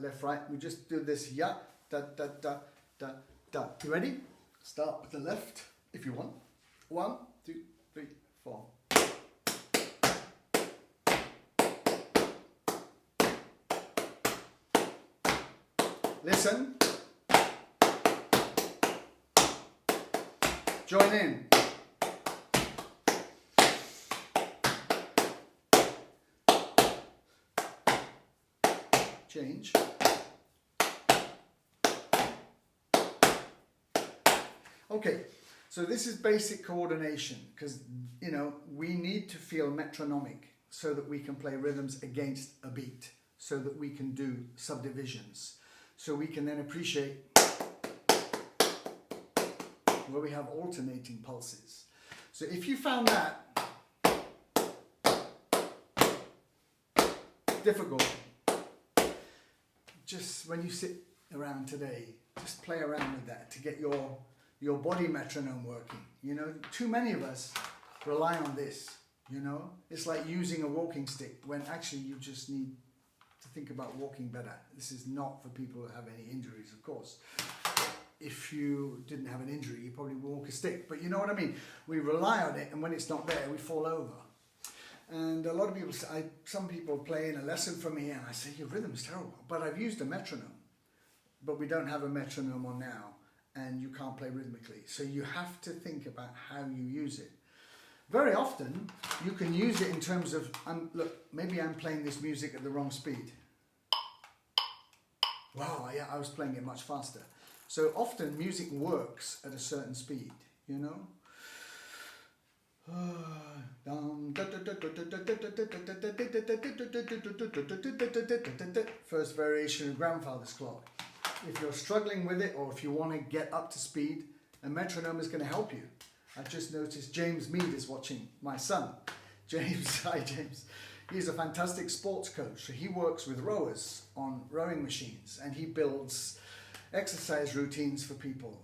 Left, right. We just do this ya, da, da, da, da, da. You ready? Start with the left if you want. 1, 2, 3, 4. Listen. Join in. Change. Okay, so this is basic coordination because, you know, we need to feel metronomic so that we can play rhythms against a beat, so that we can do subdivisions, so we can then appreciate where we have alternating pulses. So if you found that difficult, just when you sit around today, just play around with that to get your body metronome working. You know, too many of us rely on this, you know. It's like using a walking stick when actually you just need to think about walking better. This is not for people who have any injuries, of course. If you didn't have an injury, you probably would walk a stick, but you know what I mean? We rely on it, and when it's not there, we fall over. And a lot of people, some people play in a lesson for me, and I say, your rhythm's terrible. But I've used a metronome, but we don't have a metronome on now, and you can't play rhythmically. So you have to think about how you use it. Very often, you can use it in terms of, look, maybe I'm playing this music at the wrong speed. Wow, yeah, I was playing it much faster. So often, music works at a certain speed, you know? First first variation of grandfather's clock. If you're struggling with it or if you want to get up to speed, a metronome is going to help you. I've just noticed James Mead is watching, my son. James, hi James. He's a fantastic sports coach. So he works with rowers on rowing machines and he builds exercise routines for people.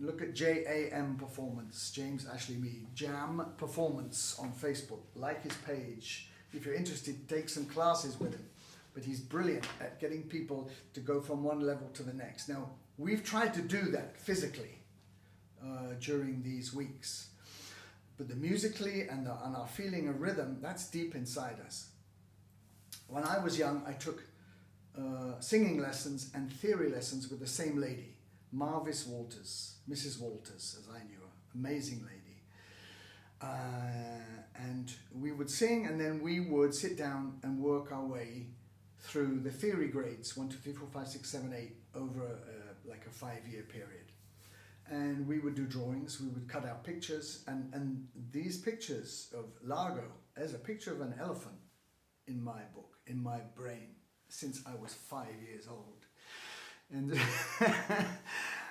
Look at JAM Performance, James Ashley Mead, JAM Performance on Facebook. Like his page. If you're interested, take some classes with him. But he's brilliant at getting people to go from one level to the next. Now, we've tried to do that physically during these weeks. But the musically and our feeling of rhythm, that's deep inside us. When I was young, I took singing lessons and theory lessons with the same lady, Marvis Walters, Mrs. Walters, as I knew her, amazing lady. And we would sing and then we would sit down and work our way through the theory grades, 1, 2, 3, 4, 5, 6, 7, 8, over like a 5-year period. And we would do drawings, we would cut out pictures, and these pictures of Largo, there's a picture of an elephant in my book, in my brain, since I was 5 years old. And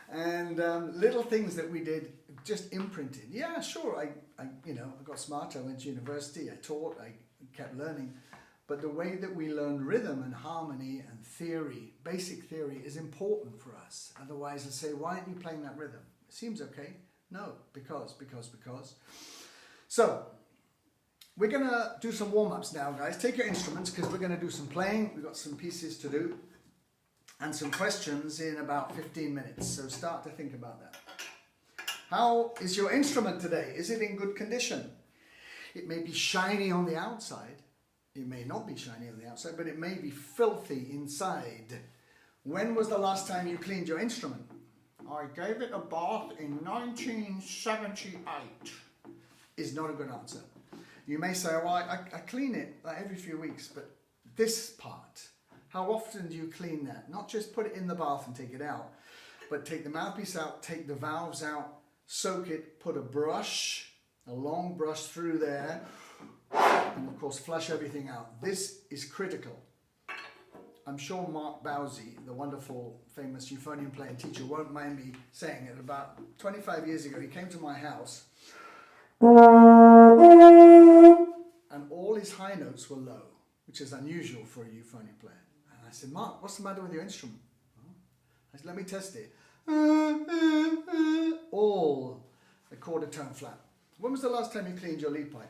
and little things that we did just imprinted. Yeah, sure, I got smarter, I went to university, I taught, I kept learning. But the way that we learn rhythm and harmony and theory, basic theory, is important for us. Otherwise, they'll say, why aren't you playing that rhythm? It seems okay. No, because. So, we're going to do some warm-ups now, guys. Take your instruments, because we're going to do some playing. We've got some pieces to do. And some questions in about 15 minutes. So start to think about that. How is your instrument today? Is it in good condition? It may be shiny on the outside. It may not be shiny on the outside, but it may be filthy inside. When was the last time you cleaned your instrument? I gave it a bath in 1978. Is not a good answer. You may say, well, I clean it like every few weeks, but this part, how often do you clean that? Not just put it in the bath and take it out, but take the mouthpiece out, take the valves out, soak it, put a brush, a long brush through there, and of course flush everything out. This is critical. I'm sure Mark Bowsey, the wonderful famous euphonium playing teacher, won't mind me saying it. About 25 years ago he came to my house and all his high notes were low, which is unusual for a euphonium player. And I said, Mark, what's the matter with your instrument? I said, let me test it. All a quarter tone flat. When was the last time you cleaned your lead pipe?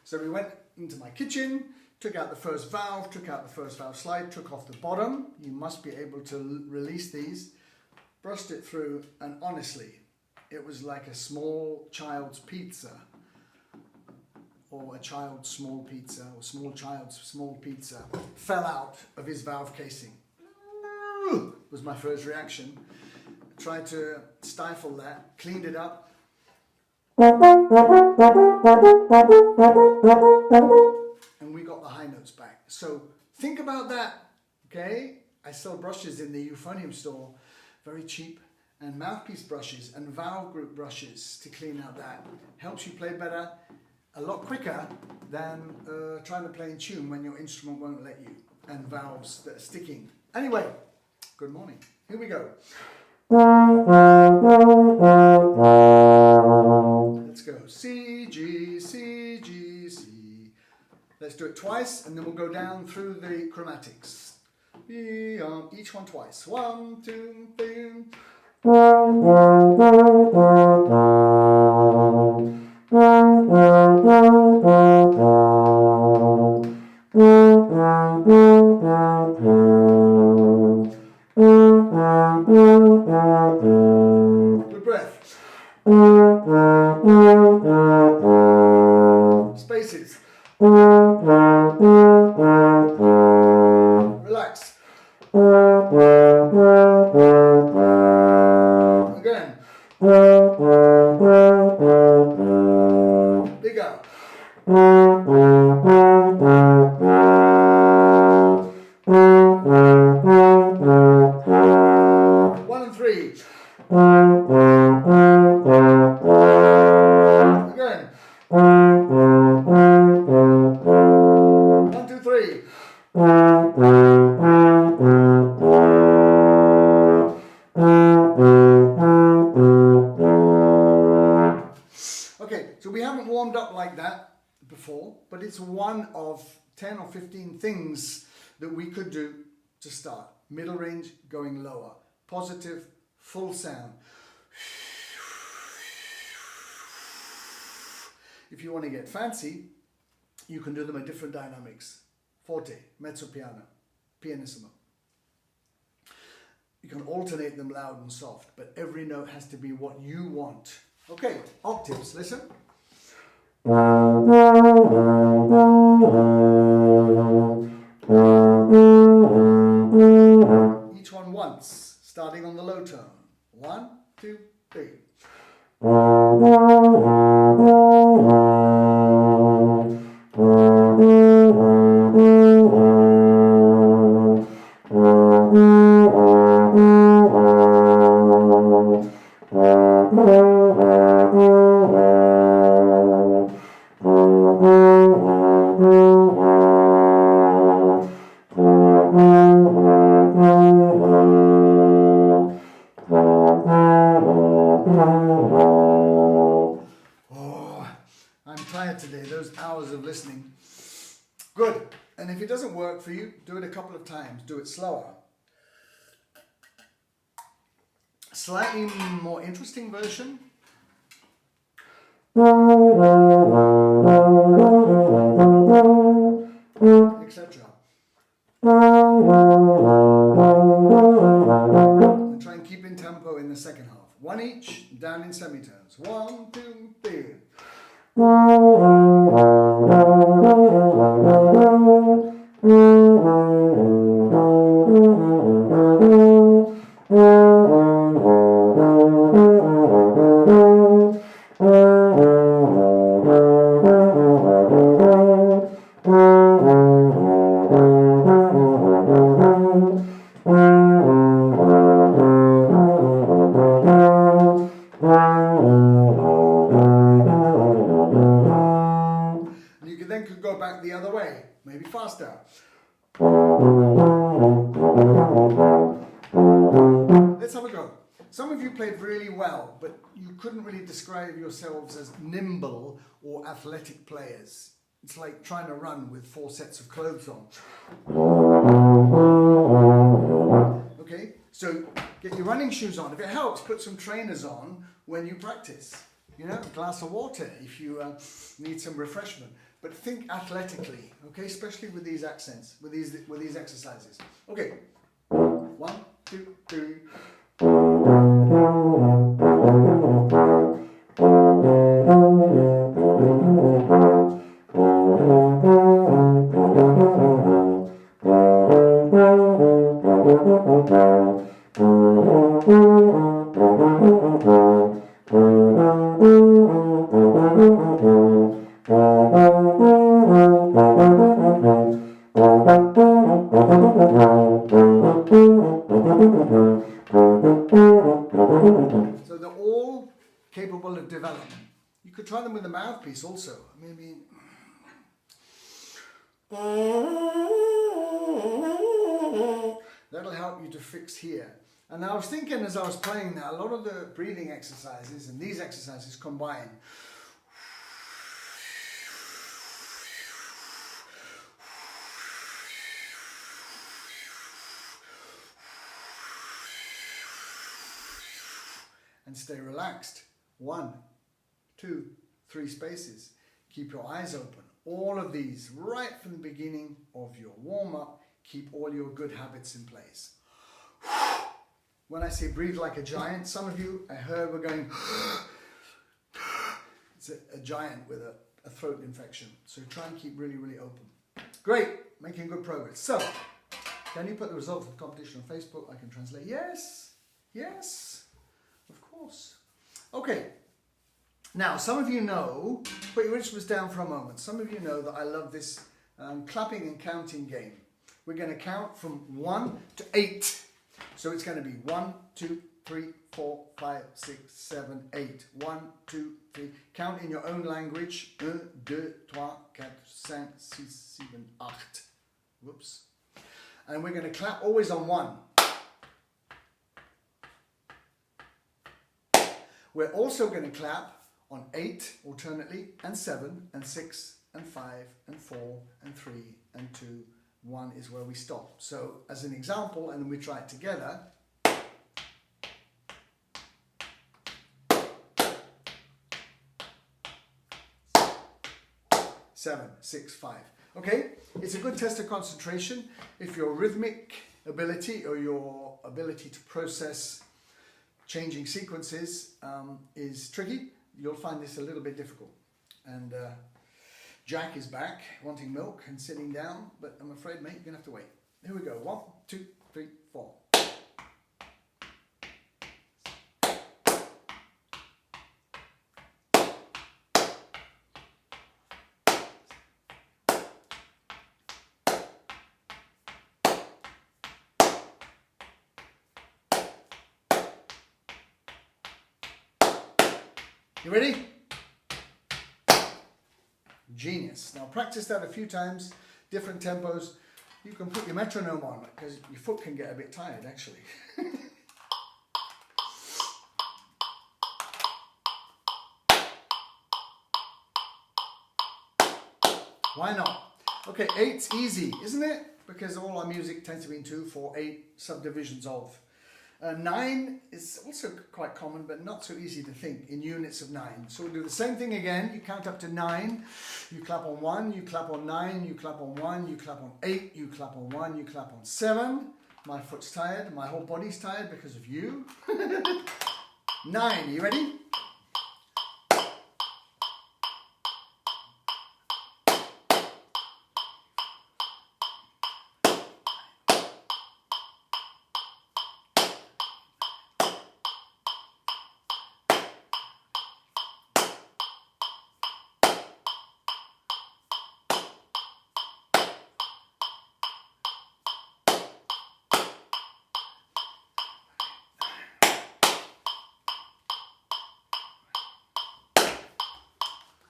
So we went into my kitchen, took out the first valve, took out the first valve slide, took off the bottom. You must be able to release these. Brushed it through, and honestly, it was like a small child's pizza, or a child's small pizza, or small child's small pizza, fell out of his valve casing. Was my first reaction. Tried to stifle that, cleaned it up. And we got the high notes back. So think about that, okay? I sell brushes in the euphonium store, very cheap, and mouthpiece brushes and valve group brushes to clean out that. Helps you play better, a lot quicker than trying to play in tune when your instrument won't let you, and valves that are sticking. Anyway, good morning. Here we go. Let's go. C, G, C, G, C. Let's do it twice and then we'll go down through the chromatics. Each one twice. 1, 2, 3. Good breath. Spaces. Relax. Again. Bigger. 1 and 3. Again. 1, 2, 3. so we haven't warmed up like that before, but it's one of 10 or 15 things that we could do to start. Middle range going lower. Positive, full sound. If you want to get fancy, you can do them at different dynamics. Forte, mezzo piano, pianissimo. You can alternate them loud and soft, but every note has to be what you want. Okay, octaves, listen. Each one once, starting on the low tone. 1, 2, 3. Listening. Good. And if it doesn't work for you, do it a couple of times. Do it slower. Slightly more interesting version. Etc. And try and keep in tempo in the second half. One each, down in semitones. 1, 2, 3. The other way, maybe faster. Let's have a go. Some of you played really well, but you couldn't really describe yourselves as nimble or athletic players. It's like trying to run with 4 sets of clothes on. Okay, so get your running shoes on. If it helps, put some trainers on when you practice. You know, a glass of water if you need some refreshment. But think athletically, okay? Especially with these accents, with these exercises. Okay, 1, 2, 3. So they're all capable of development. You could try them with a mouthpiece also. Maybe. That'll help you to fix here. And I was thinking as I was playing that, a lot of the breathing exercises and these exercises combine. And stay relaxed. 1, 2, 3 spaces. Keep your eyes open. All of these right from the beginning of your warm-up. Keep all your good habits in place. When I say breathe like a giant, some of you I heard were going it's a giant with a throat infection. So try and keep really, really open. Great, making good progress. So, can you put the results of the competition on Facebook? I can translate. Yes, yes. Of course. Okay. Now, some of you know, put your instruments down for a moment. Some of you know that I love this clapping and counting game. We're going to count from 1 to 8. So it's going to be 1, 2, 3, 4, 5, 6, 7, 8. 1, 2, 3. Count in your own language. 1, 2, 3, 4, 5, 6, 7, 8. Whoops. And we're going to clap always on 1. We're also going to clap on 8 alternately, and 7, and 6, and 5, and 4, and 3, and 2, 1 is where we stop. So as an example, and then we try it together. Seven, 6, 5. Okay, it's a good test of concentration. If your rhythmic ability or your ability to process changing sequences is tricky, you'll find this a little bit difficult. And Jack is back wanting milk and sitting down, but I'm afraid, mate, you're going to have to wait. Here we go. 1, 2, 3, 4. You ready? Genius. Now practice that a few times, different tempos. You can put your metronome on it because your foot can get a bit tired actually. Why not? Okay, 8's easy, isn't it? Because all our music tends to be in 2, 4, 8 subdivisions of. 9 is also quite common, but not so easy to think in units of 9. So we'll do the same thing again. You count up to 9, you clap on 1, you clap on 9, you clap on 1, you clap on 8, you clap on 1, you clap on 7. My foot's tired, my whole body's tired because of you. 9, you ready?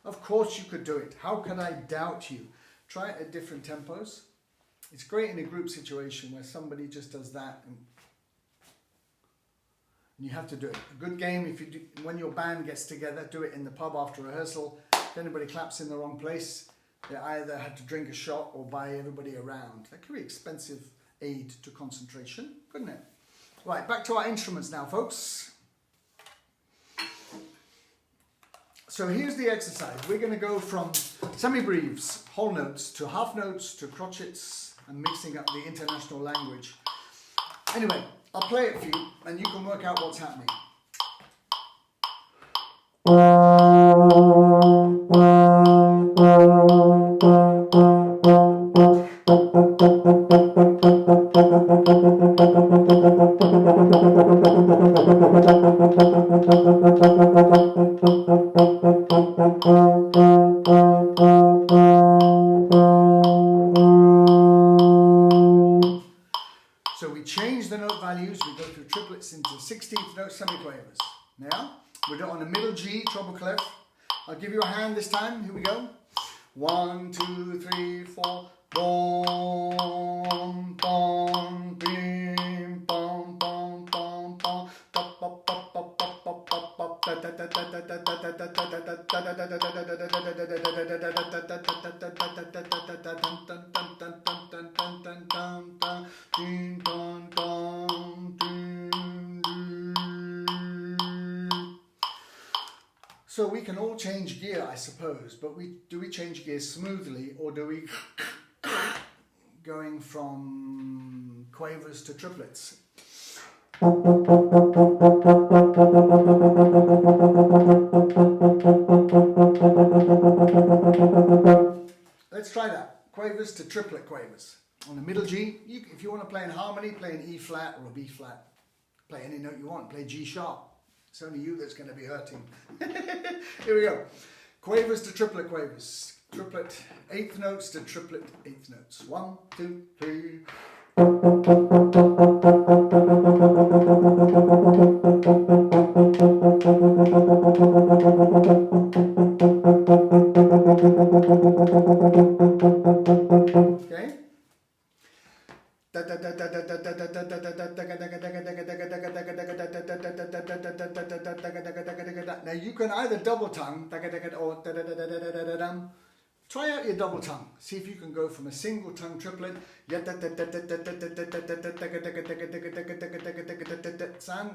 Of course you could do it. How can I doubt you? Try it at different tempos. It's great in a group situation where somebody just does that and you have to do it. A good game, if you do, when your band gets together, do it in the pub after rehearsal. If anybody claps in the wrong place, they either had to drink a shot or buy everybody around. That could be expensive aid to concentration, couldn't it? Right, back to our instruments now, folks. So here's the exercise. We're going to go from semi-breves, whole notes, to half notes, to crotchets, and mixing up the international language. Anyway, I'll play it for you, and you can work out what's happening. So we change the note values, we go through triplets into 16th note semiquavers. Now, we do it on a middle G, treble clef. I'll give you a hand this time, here we go. 1, 2, 3, 4. Boom, boom, bim, boom, boom, boom, boom. Pop, pop, pop, pop, pop, pop, pop, pop. Da da da da da da da da da da da da da So we can all change gear, I suppose, but do we change gear smoothly, or do we going from quavers to triplets? Let's try that. Quavers to triplet quavers. On the middle G, if you want to play in harmony, play an E flat or a B flat. Play any note you want. Play G sharp. It's only you that's going to be hurting. Here we go. Quavers to triplet quavers. Triplet eighth notes to triplet eighth notes. 1, 2, 3. Okay. Now you can either double tongue or try out your double tongue. See if you can go from a single tongue triplet.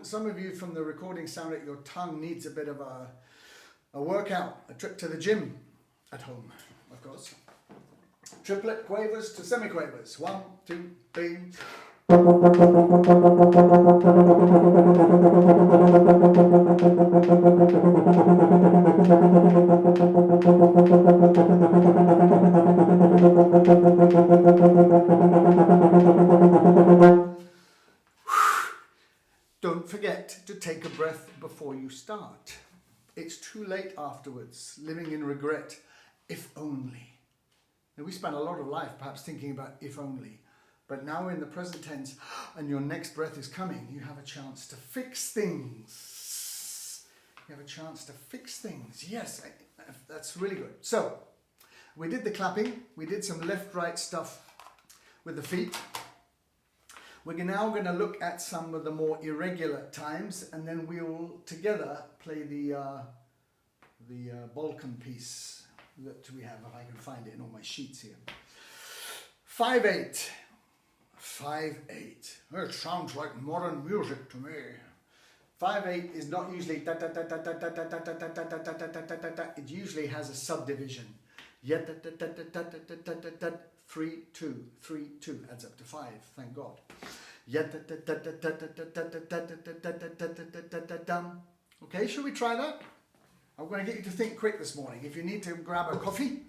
Some of you from the recording sound that your tongue needs a bit of a workout, a trip to the gym at home, of course. Triplet quavers to semiquavers. 1, 2, 3. Don't forget to take a breath before you start. It's too late afterwards, living in regret. If only. Now, we spend a lot of life perhaps thinking about if only, but now we're in the present tense and your next breath is coming. You have a chance to fix things. You have a chance to fix things. Yes, that's really good. So, we did the clapping. We did some left-right stuff with the feet. We're now going to look at some of the more irregular times, and then we'll together play the Balkan piece that we have, if I can find it in all my sheets here. 5/8. 5/8. It sounds like modern music to me. 5/8 is not usually da da da da da da da da da da da da da da da da. It usually has a subdivision. Yet da da da da da da da da da. 3 2 3 2 adds up to 5. Thank God. Yet da da da da da da da da da da da da da da da. Okay, shall we try that? I'm going to get you to think quick this morning. If you need to grab a coffee,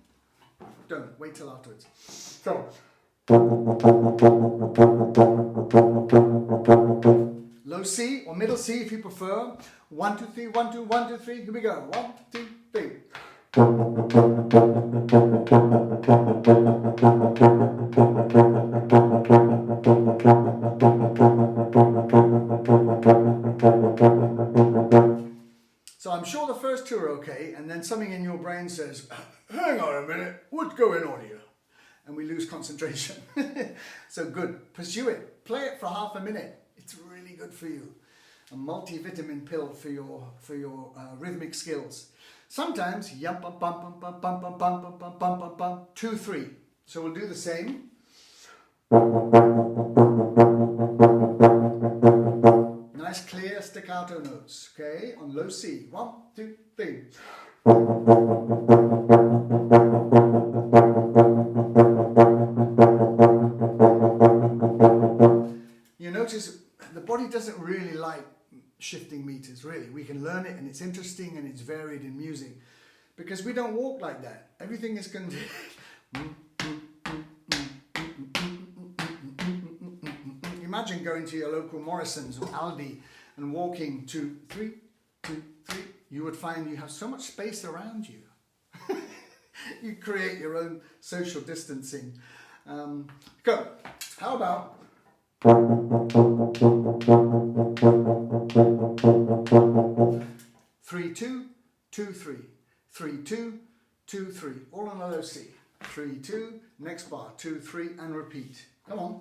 don't. Wait till afterwards. So. Low C or middle C if you prefer. 1 2 3 1 2 1 2 3. Here we go. 1 2 3. So I'm sure the first two are okay, and then something in your brain says, hang on a minute, what's going on here? And we lose concentration. So good, pursue it. Play it for half a minute. It's really good for you. A multivitamin pill for your rhythmic skills. Sometimes, yum bum bum bum bum bum bum bum bum bum bum bum bum. 2 3. So we'll do the same. Nice clear staccato notes. Okay, on low C. 1 2 3. You notice the body doesn't really like shifting meters, really. We can learn it and it's interesting and it's varied in music because we don't walk like that. Everything is going to... Imagine going to your local Morrison's or Aldi and walking 2 3 2 3. You would find you have so much space around you. You create your own social distancing. Go. How about... 3 2 2 3 3 2 2 3. All on a low C. 3 2. Next bar. 2 3 and repeat. Come on.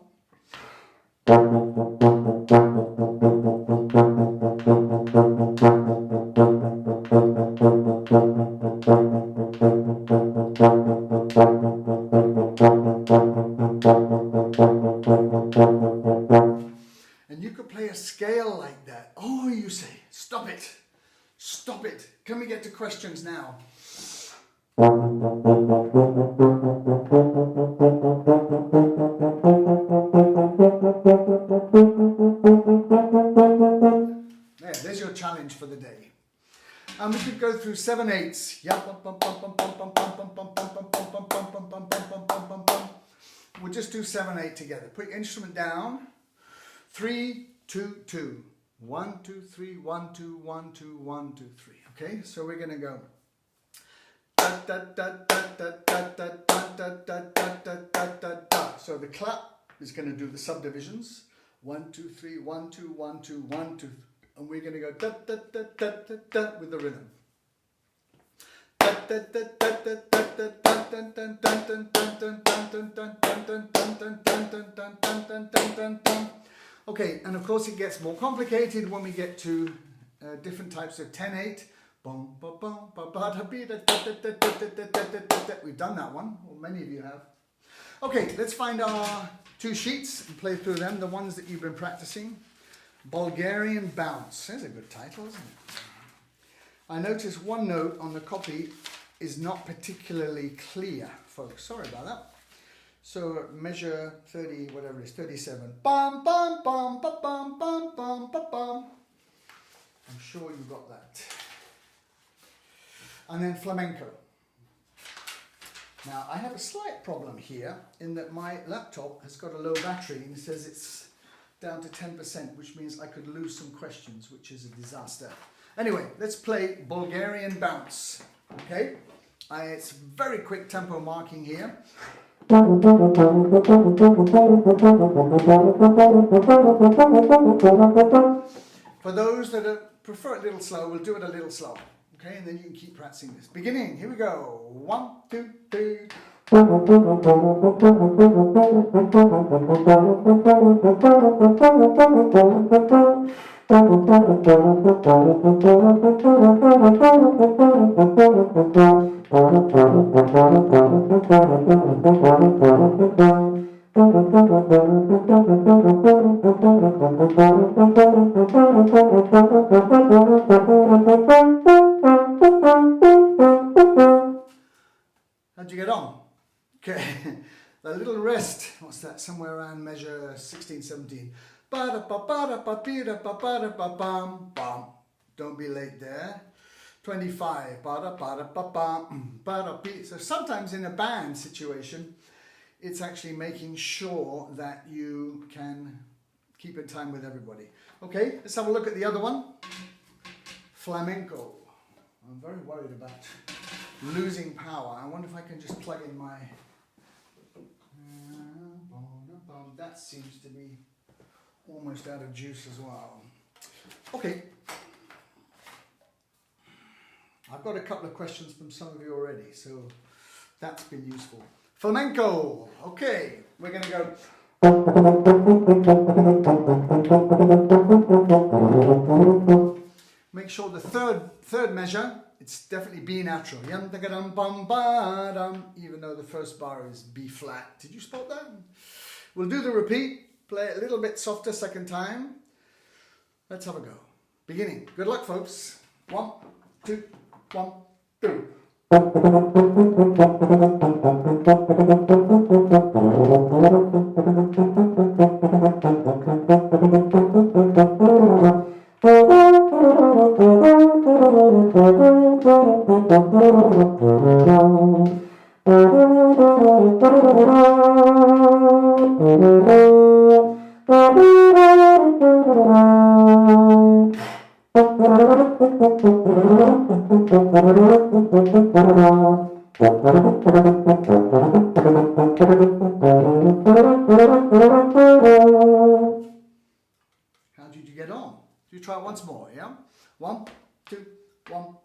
And you could play a scale like that. Oh, you say, stop it. Stop it. Can we get to questions now? There's your challenge for the day. And we could go through 7/8. We'll just do 7/8 together. Put your instrument down. 3 2 2. 1 2 3 1 2 1 2 1 2 3. Okay, so we're gonna go. So the clap is going to do the subdivisions. 1 2 3 1 2 1 2 1 2, and we're going to go da da da da da da with the rhythm. Okay, and of course it gets more complicated when we get to different types of 10/8. We've done that one, or many of you have. Okay, let's find our two sheets and play through them, the ones that you've been practicing. Bulgarian Bounce. There's a good title, isn't it? I notice one note on the copy is not particularly clear, folks. Sorry about that. So measure 30, whatever it is, 37. Bum, bum, bum, bum, bum, bum, bum, bum, bum. I'm sure you got that. And then flamenco. Now, I have a slight problem here in that my laptop has got a low battery and it says it's down to 10%, which means I could lose some questions, which is a disaster. Anyway, let's play Bulgarian Bounce. Okay? It's very quick tempo marking here. For those that prefer it a little slow, we'll do it a little slow. Okay, and then you can keep practicing this. Beginning, here we go. 1, 2, 3. How'd you get on? Okay, the little rest, what's that, somewhere around measure 16, 17. Don't be late there. 25. So sometimes in a band situation, it's actually making sure that you can keep in time with everybody. Okay, let's have a look at the other one. Flamenco. I'm very worried about losing power. I wonder if I can just plug in my... That seems to be almost out of juice as well. Okay. I've got a couple of questions from some of you already, so that's been useful. Flamenco. Okay, we're going to go... Make sure the third measure, it's definitely B natural. Even though the first bar is B flat. Did you spot that? We'll do the repeat. Play it a little bit softer second time. Let's have a go. Beginning. Good luck, folks. 1, 2, 1, 2. How did you get on? You try it once more, yeah? 1, 2, 1.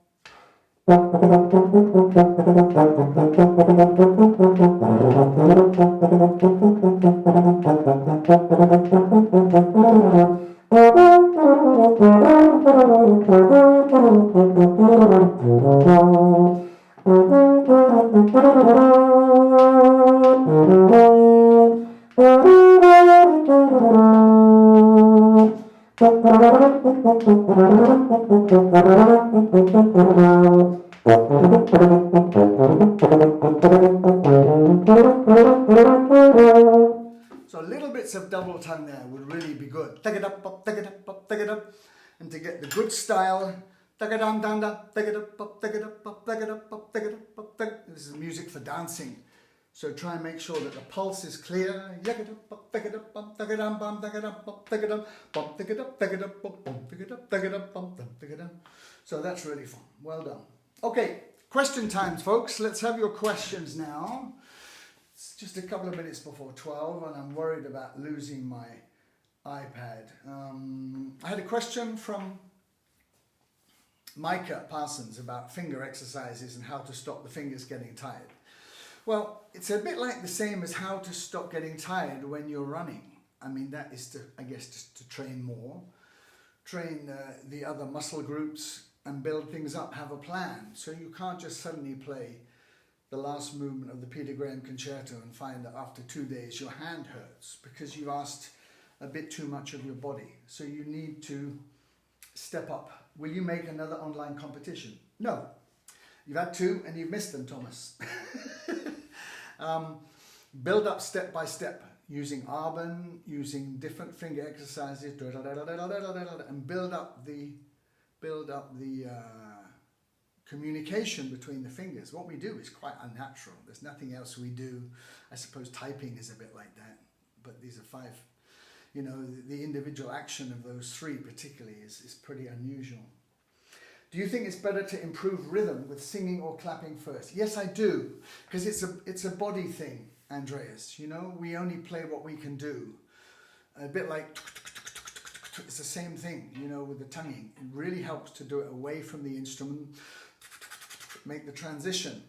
So little bits of double tongue there would really be good. Take it up, take it up, take it up. And to get the good style, take it down, take it up, take it up, take it up, take it up, take it up. This is music for dancing. So try and make sure that the pulse is clear. Take it up, take it up, take it down, take it up, take it up, take it up, take it up, take it up, take it up, take it up. So that's really fun. Well done. Okay, question times, folks. Let's have your questions now. It's just a couple of minutes before 12 and I'm worried about losing my iPad. I had a question from Micah Parsons about finger exercises and how to stop the fingers getting tired. Well, it's a bit like the same as how to stop getting tired when you're running. I mean, that is to, I guess, just to train more, train the other muscle groups and build things up, have a plan. So you can't just suddenly play the last movement of the Peter Graham Concerto and find that after 2 days your hand hurts because you've asked a bit too much of your body. So you need to step up. Will you make another online competition? No. You've had 2 and you've missed them, Thomas. Build up step by step using Arbon, using different finger exercises, and build up the communication between the fingers. What we do is quite unnatural. There's nothing else we do. I suppose typing is a bit like that, but these are 5. You know, the individual action of those 3 particularly is pretty unusual. Do you think it's better to improve rhythm with singing or clapping first? Yes, I do, because it's a body thing, Andreas. You know, we only play what we can do. A bit like, it's the same thing, you know, with the tonguing. It really helps to do it away from the instrument, make the transition.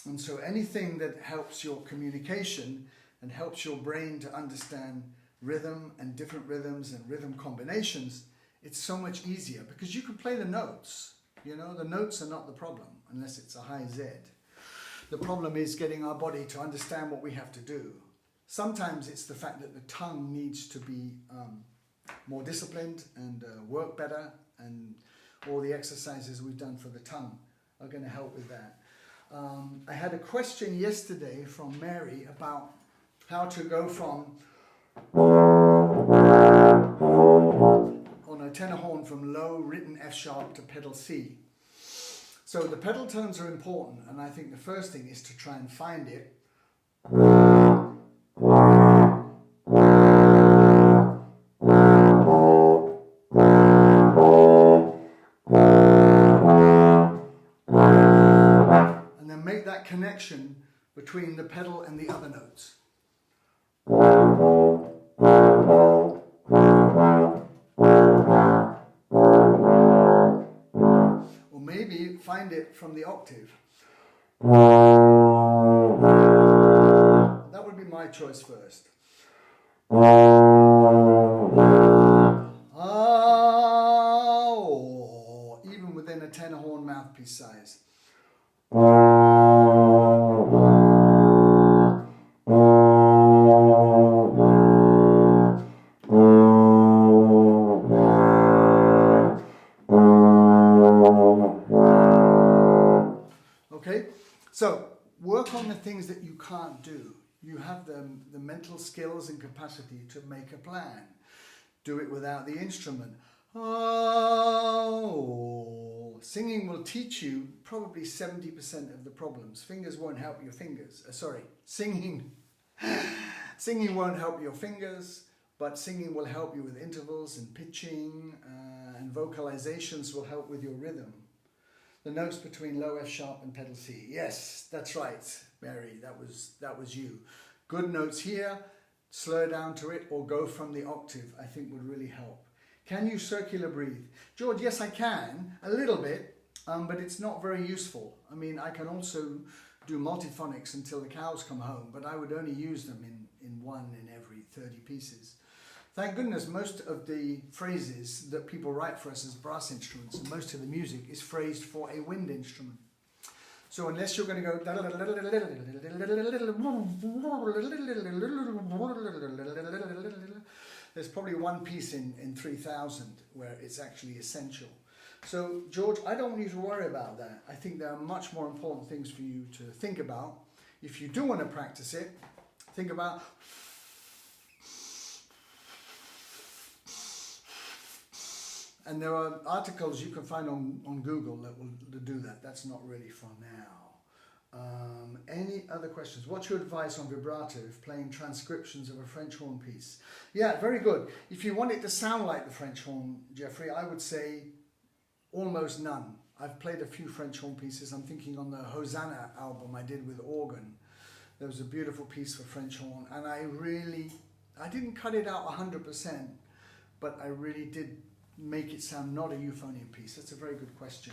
And so anything that helps your communication and helps your brain to understand rhythm and different rhythms and rhythm combinations, it's so much easier because you can play the notes. You know, the notes are not the problem unless it's a high Z. The problem is getting our body to understand what we have to do. Sometimes it's the fact that the tongue needs to be more disciplined and work better, and all the exercises we've done for the tongue are going to help with that. I had a question yesterday from Mary about how to go from on a tenor horn from low written F sharp to pedal C. So the pedal tones are important, and I think the first thing is to try and find it. And then make that connection between the pedal and the other notes. Or maybe find it from the octave. That would be my choice first. Or even within a tenor horn mouthpiece size. Okay, so work on the things that you can't do. You have the mental skills and capacity to make a plan. Do it without the instrument. Oh, singing will teach you probably 70% of the problems. Fingers won't help your fingers. Singing won't help your fingers, but singing will help you with intervals and pitching, and vocalizations will help with your rhythm. The notes between low F sharp and pedal C. Yes, that's right, Mary. That was you. Good notes here. Slow down to it or go from the octave, I think would really help. Can you circular breathe? George, yes I can, a little bit, but it's not very useful. I mean, I can also do multiphonics until the cows come home, but I would only use them in 1 in every 30 pieces. Thank goodness most of the phrases that people write for us as brass instruments and most of the music is phrased for a wind instrument. So unless you're going to go, there's probably one piece in 3000 where it's actually essential. So George, I don't want you to worry about that. I think there are much more important things for you to think about. If you do want to practice it, think about and there are articles you can find on Google that will do that. That's not really for now. Any other questions? What's your advice on vibrato if playing transcriptions of a French horn piece? Yeah, very good. If you want it to sound like the French horn, Jeffrey, I would say almost none. I've played a few French horn pieces. I'm thinking on the Hosanna album I did with organ. There was a beautiful piece for French horn, and I didn't cut it out 100%, but I really did make it sound not a euphonium piece. That's a very good question.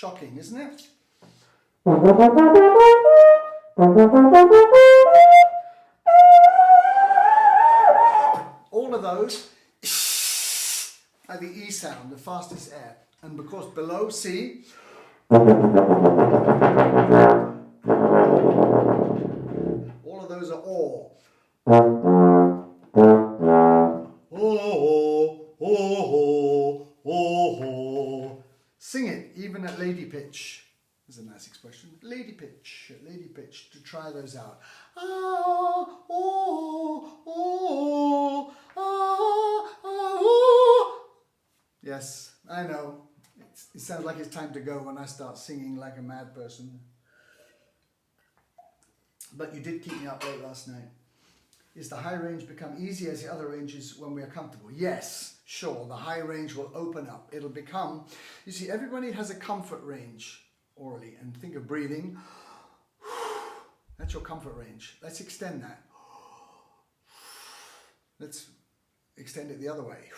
Shocking, isn't it? All of those are the E sound, the fastest air. And because below C, all of those are O. Sing it, even at lady pitch. There's a nice expression. Lady pitch, to try those out. Yes, I know. It sounds like it's time to go when I start singing like a mad person. But you did keep me up late last night. Is the high range become easy as the other ranges when we are comfortable? Yes, sure. The high range will open up. It'll become, you see, everybody has a comfort range orally. And think of breathing. That's your comfort range. Let's extend that. Let's extend it the other way.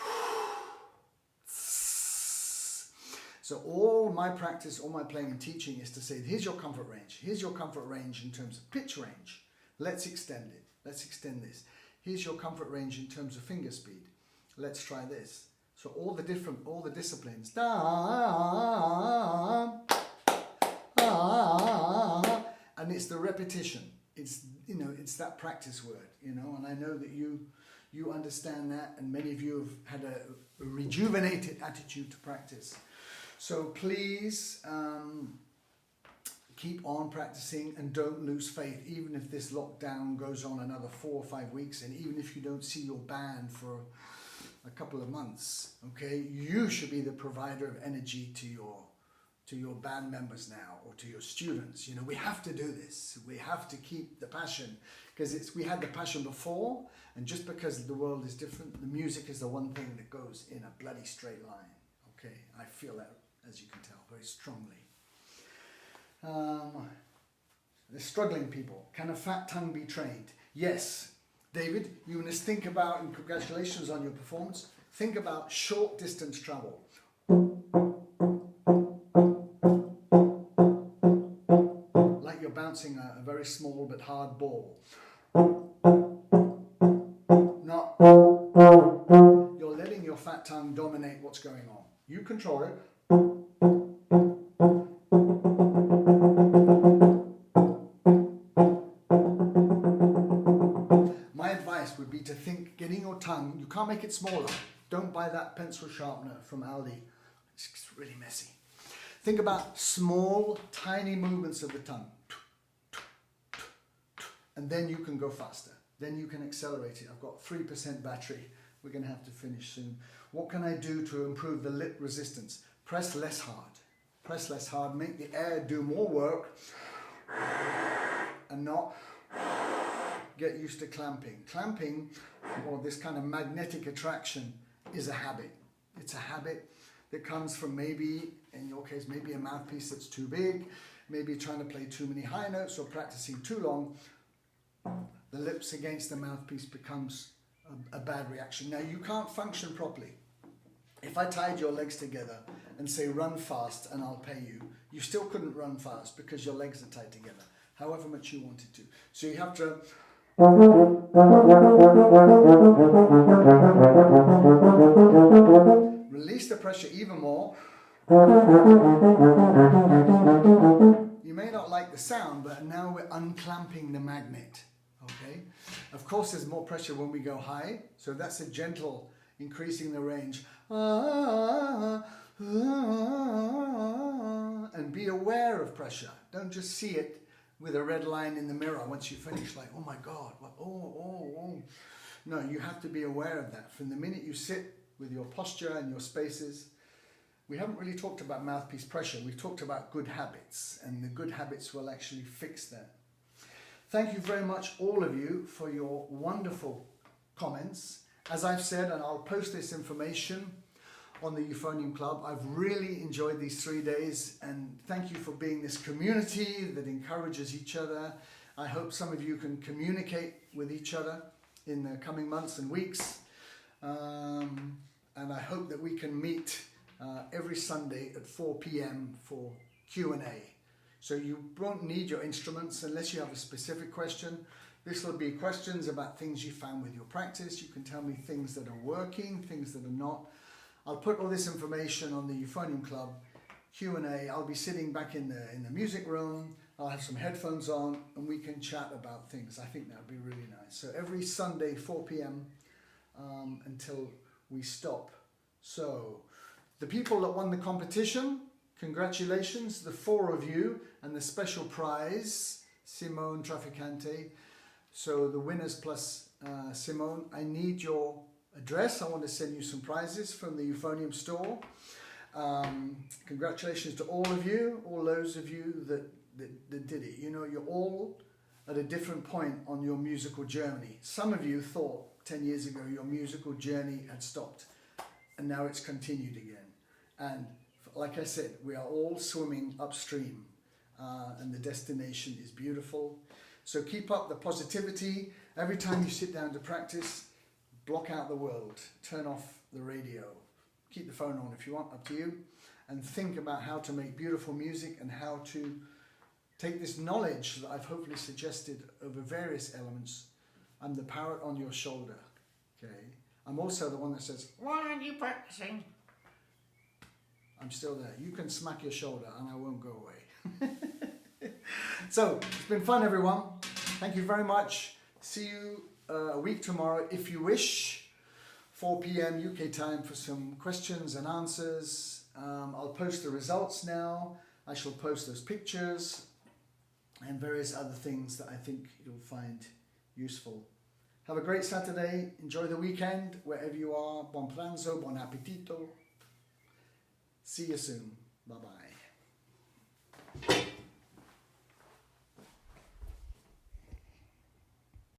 So all my practice, all my playing and teaching is to say, here's your comfort range. Here's your comfort range in terms of pitch range. Let's extend it. Let's extend this. Here's your comfort range in terms of finger speed. Let's try this. So all the disciplines. Da, and it's the repetition. It's, you know, it's that practice word, you know, and I know that you understand that, and many of you have had a rejuvenated attitude to practice. So please keep on practicing and don't lose faith, even if this lockdown goes on another 4 or 5 weeks, and even if you don't see your band for a couple of months, okay? You should be the provider of energy to your band members now, or to your students. You know, we have to do this. We have to keep the passion, because we had the passion before, and just because the world is different, the music is the one thing that goes in a bloody straight line. Okay, I feel that, as you can tell, very strongly. The struggling people. Can a fat tongue be trained? Yes. David, you must think about, and congratulations on your performance, think about short distance travel. Like you're bouncing a very small but hard ball. Not, you're letting your fat tongue dominate what's going on. You control it. My advice would be to think, getting your tongue, you can't make it smaller. Don't buy that pencil sharpener from Aldi. It's really messy. Think about small, tiny movements of the tongue. And then you can go faster. Then you can accelerate it. I've got 3% battery. We're going to have to finish soon. What can I do to improve the lip resistance? Press less hard. Press less hard. Make the air do more work. And not get used to clamping. Clamping, or this kind of magnetic attraction, is a habit. It's a habit that comes from maybe, in your case, maybe a mouthpiece that's too big, maybe trying to play too many high notes or practicing too long. The lips against the mouthpiece becomes a bad reaction. Now, you can't function properly. If I tied your legs together and say run fast and I'll pay you, you still couldn't run fast because your legs are tied together, however much you wanted to. So you have to release the pressure even more. You may not like the sound, but now we're unclamping the magnet. Okay? Of course, there's more pressure when we go high, so that's a gentle increasing the range. And be aware of pressure. Don't just see it with a red line in the mirror once you finish, like, oh my God, what? Oh. No, you have to be aware of that. From the minute you sit with your posture and your spaces, we haven't really talked about mouthpiece pressure. We've talked about good habits, and the good habits will actually fix that. Thank you very much, all of you, for your wonderful comments. As I've said, and I'll post this information on the Euphonium Club, I've really enjoyed these 3 days, and thank you for being this community that encourages each other. I hope some of you can communicate with each other in the coming months and weeks, and I hope that we can meet every Sunday at 4 p.m. for Q&A. So you won't need your instruments unless you have a specific question. This will be questions about things you found with your practice. You can tell me things that are working, things that are not. I'll put all this information on the Euphonium Club Q&A. I'll be sitting back in the music room. I'll have some headphones on and we can chat about things. I think that would be really nice. So every Sunday, 4 p.m. Until we stop. So the people that won the competition, congratulations, the 4 of you, and the special prize, Simone Traficante. So the winners plus Simone, I need your address. I want to send you some prizes from the Euphonium store. Congratulations to all of you, all those of you that did it. You know, you're all at a different point on your musical journey. Some of you thought 10 years ago your musical journey had stopped and now it's continued again. And like I said, we are all swimming upstream and the destination is beautiful. So keep up the positivity. Every time you sit down to practice, block out the world, turn off the radio, keep the phone on if you want, up to you, and think about how to make beautiful music and how to take this knowledge that I've hopefully suggested over various elements. I'm the parrot on your shoulder, okay? I'm also the one that says, Why aren't you practicing? I'm still there. You can smack your shoulder and I won't go away. So, it's been fun, everyone. Thank you very much. See you a week tomorrow, if you wish. 4 p.m. UK time for some questions and answers. I'll post the results now. I shall post those pictures and various other things that I think you'll find useful. Have a great Saturday. Enjoy the weekend wherever you are. Buon pranzo, buon appetito. See you soon. Bye-bye.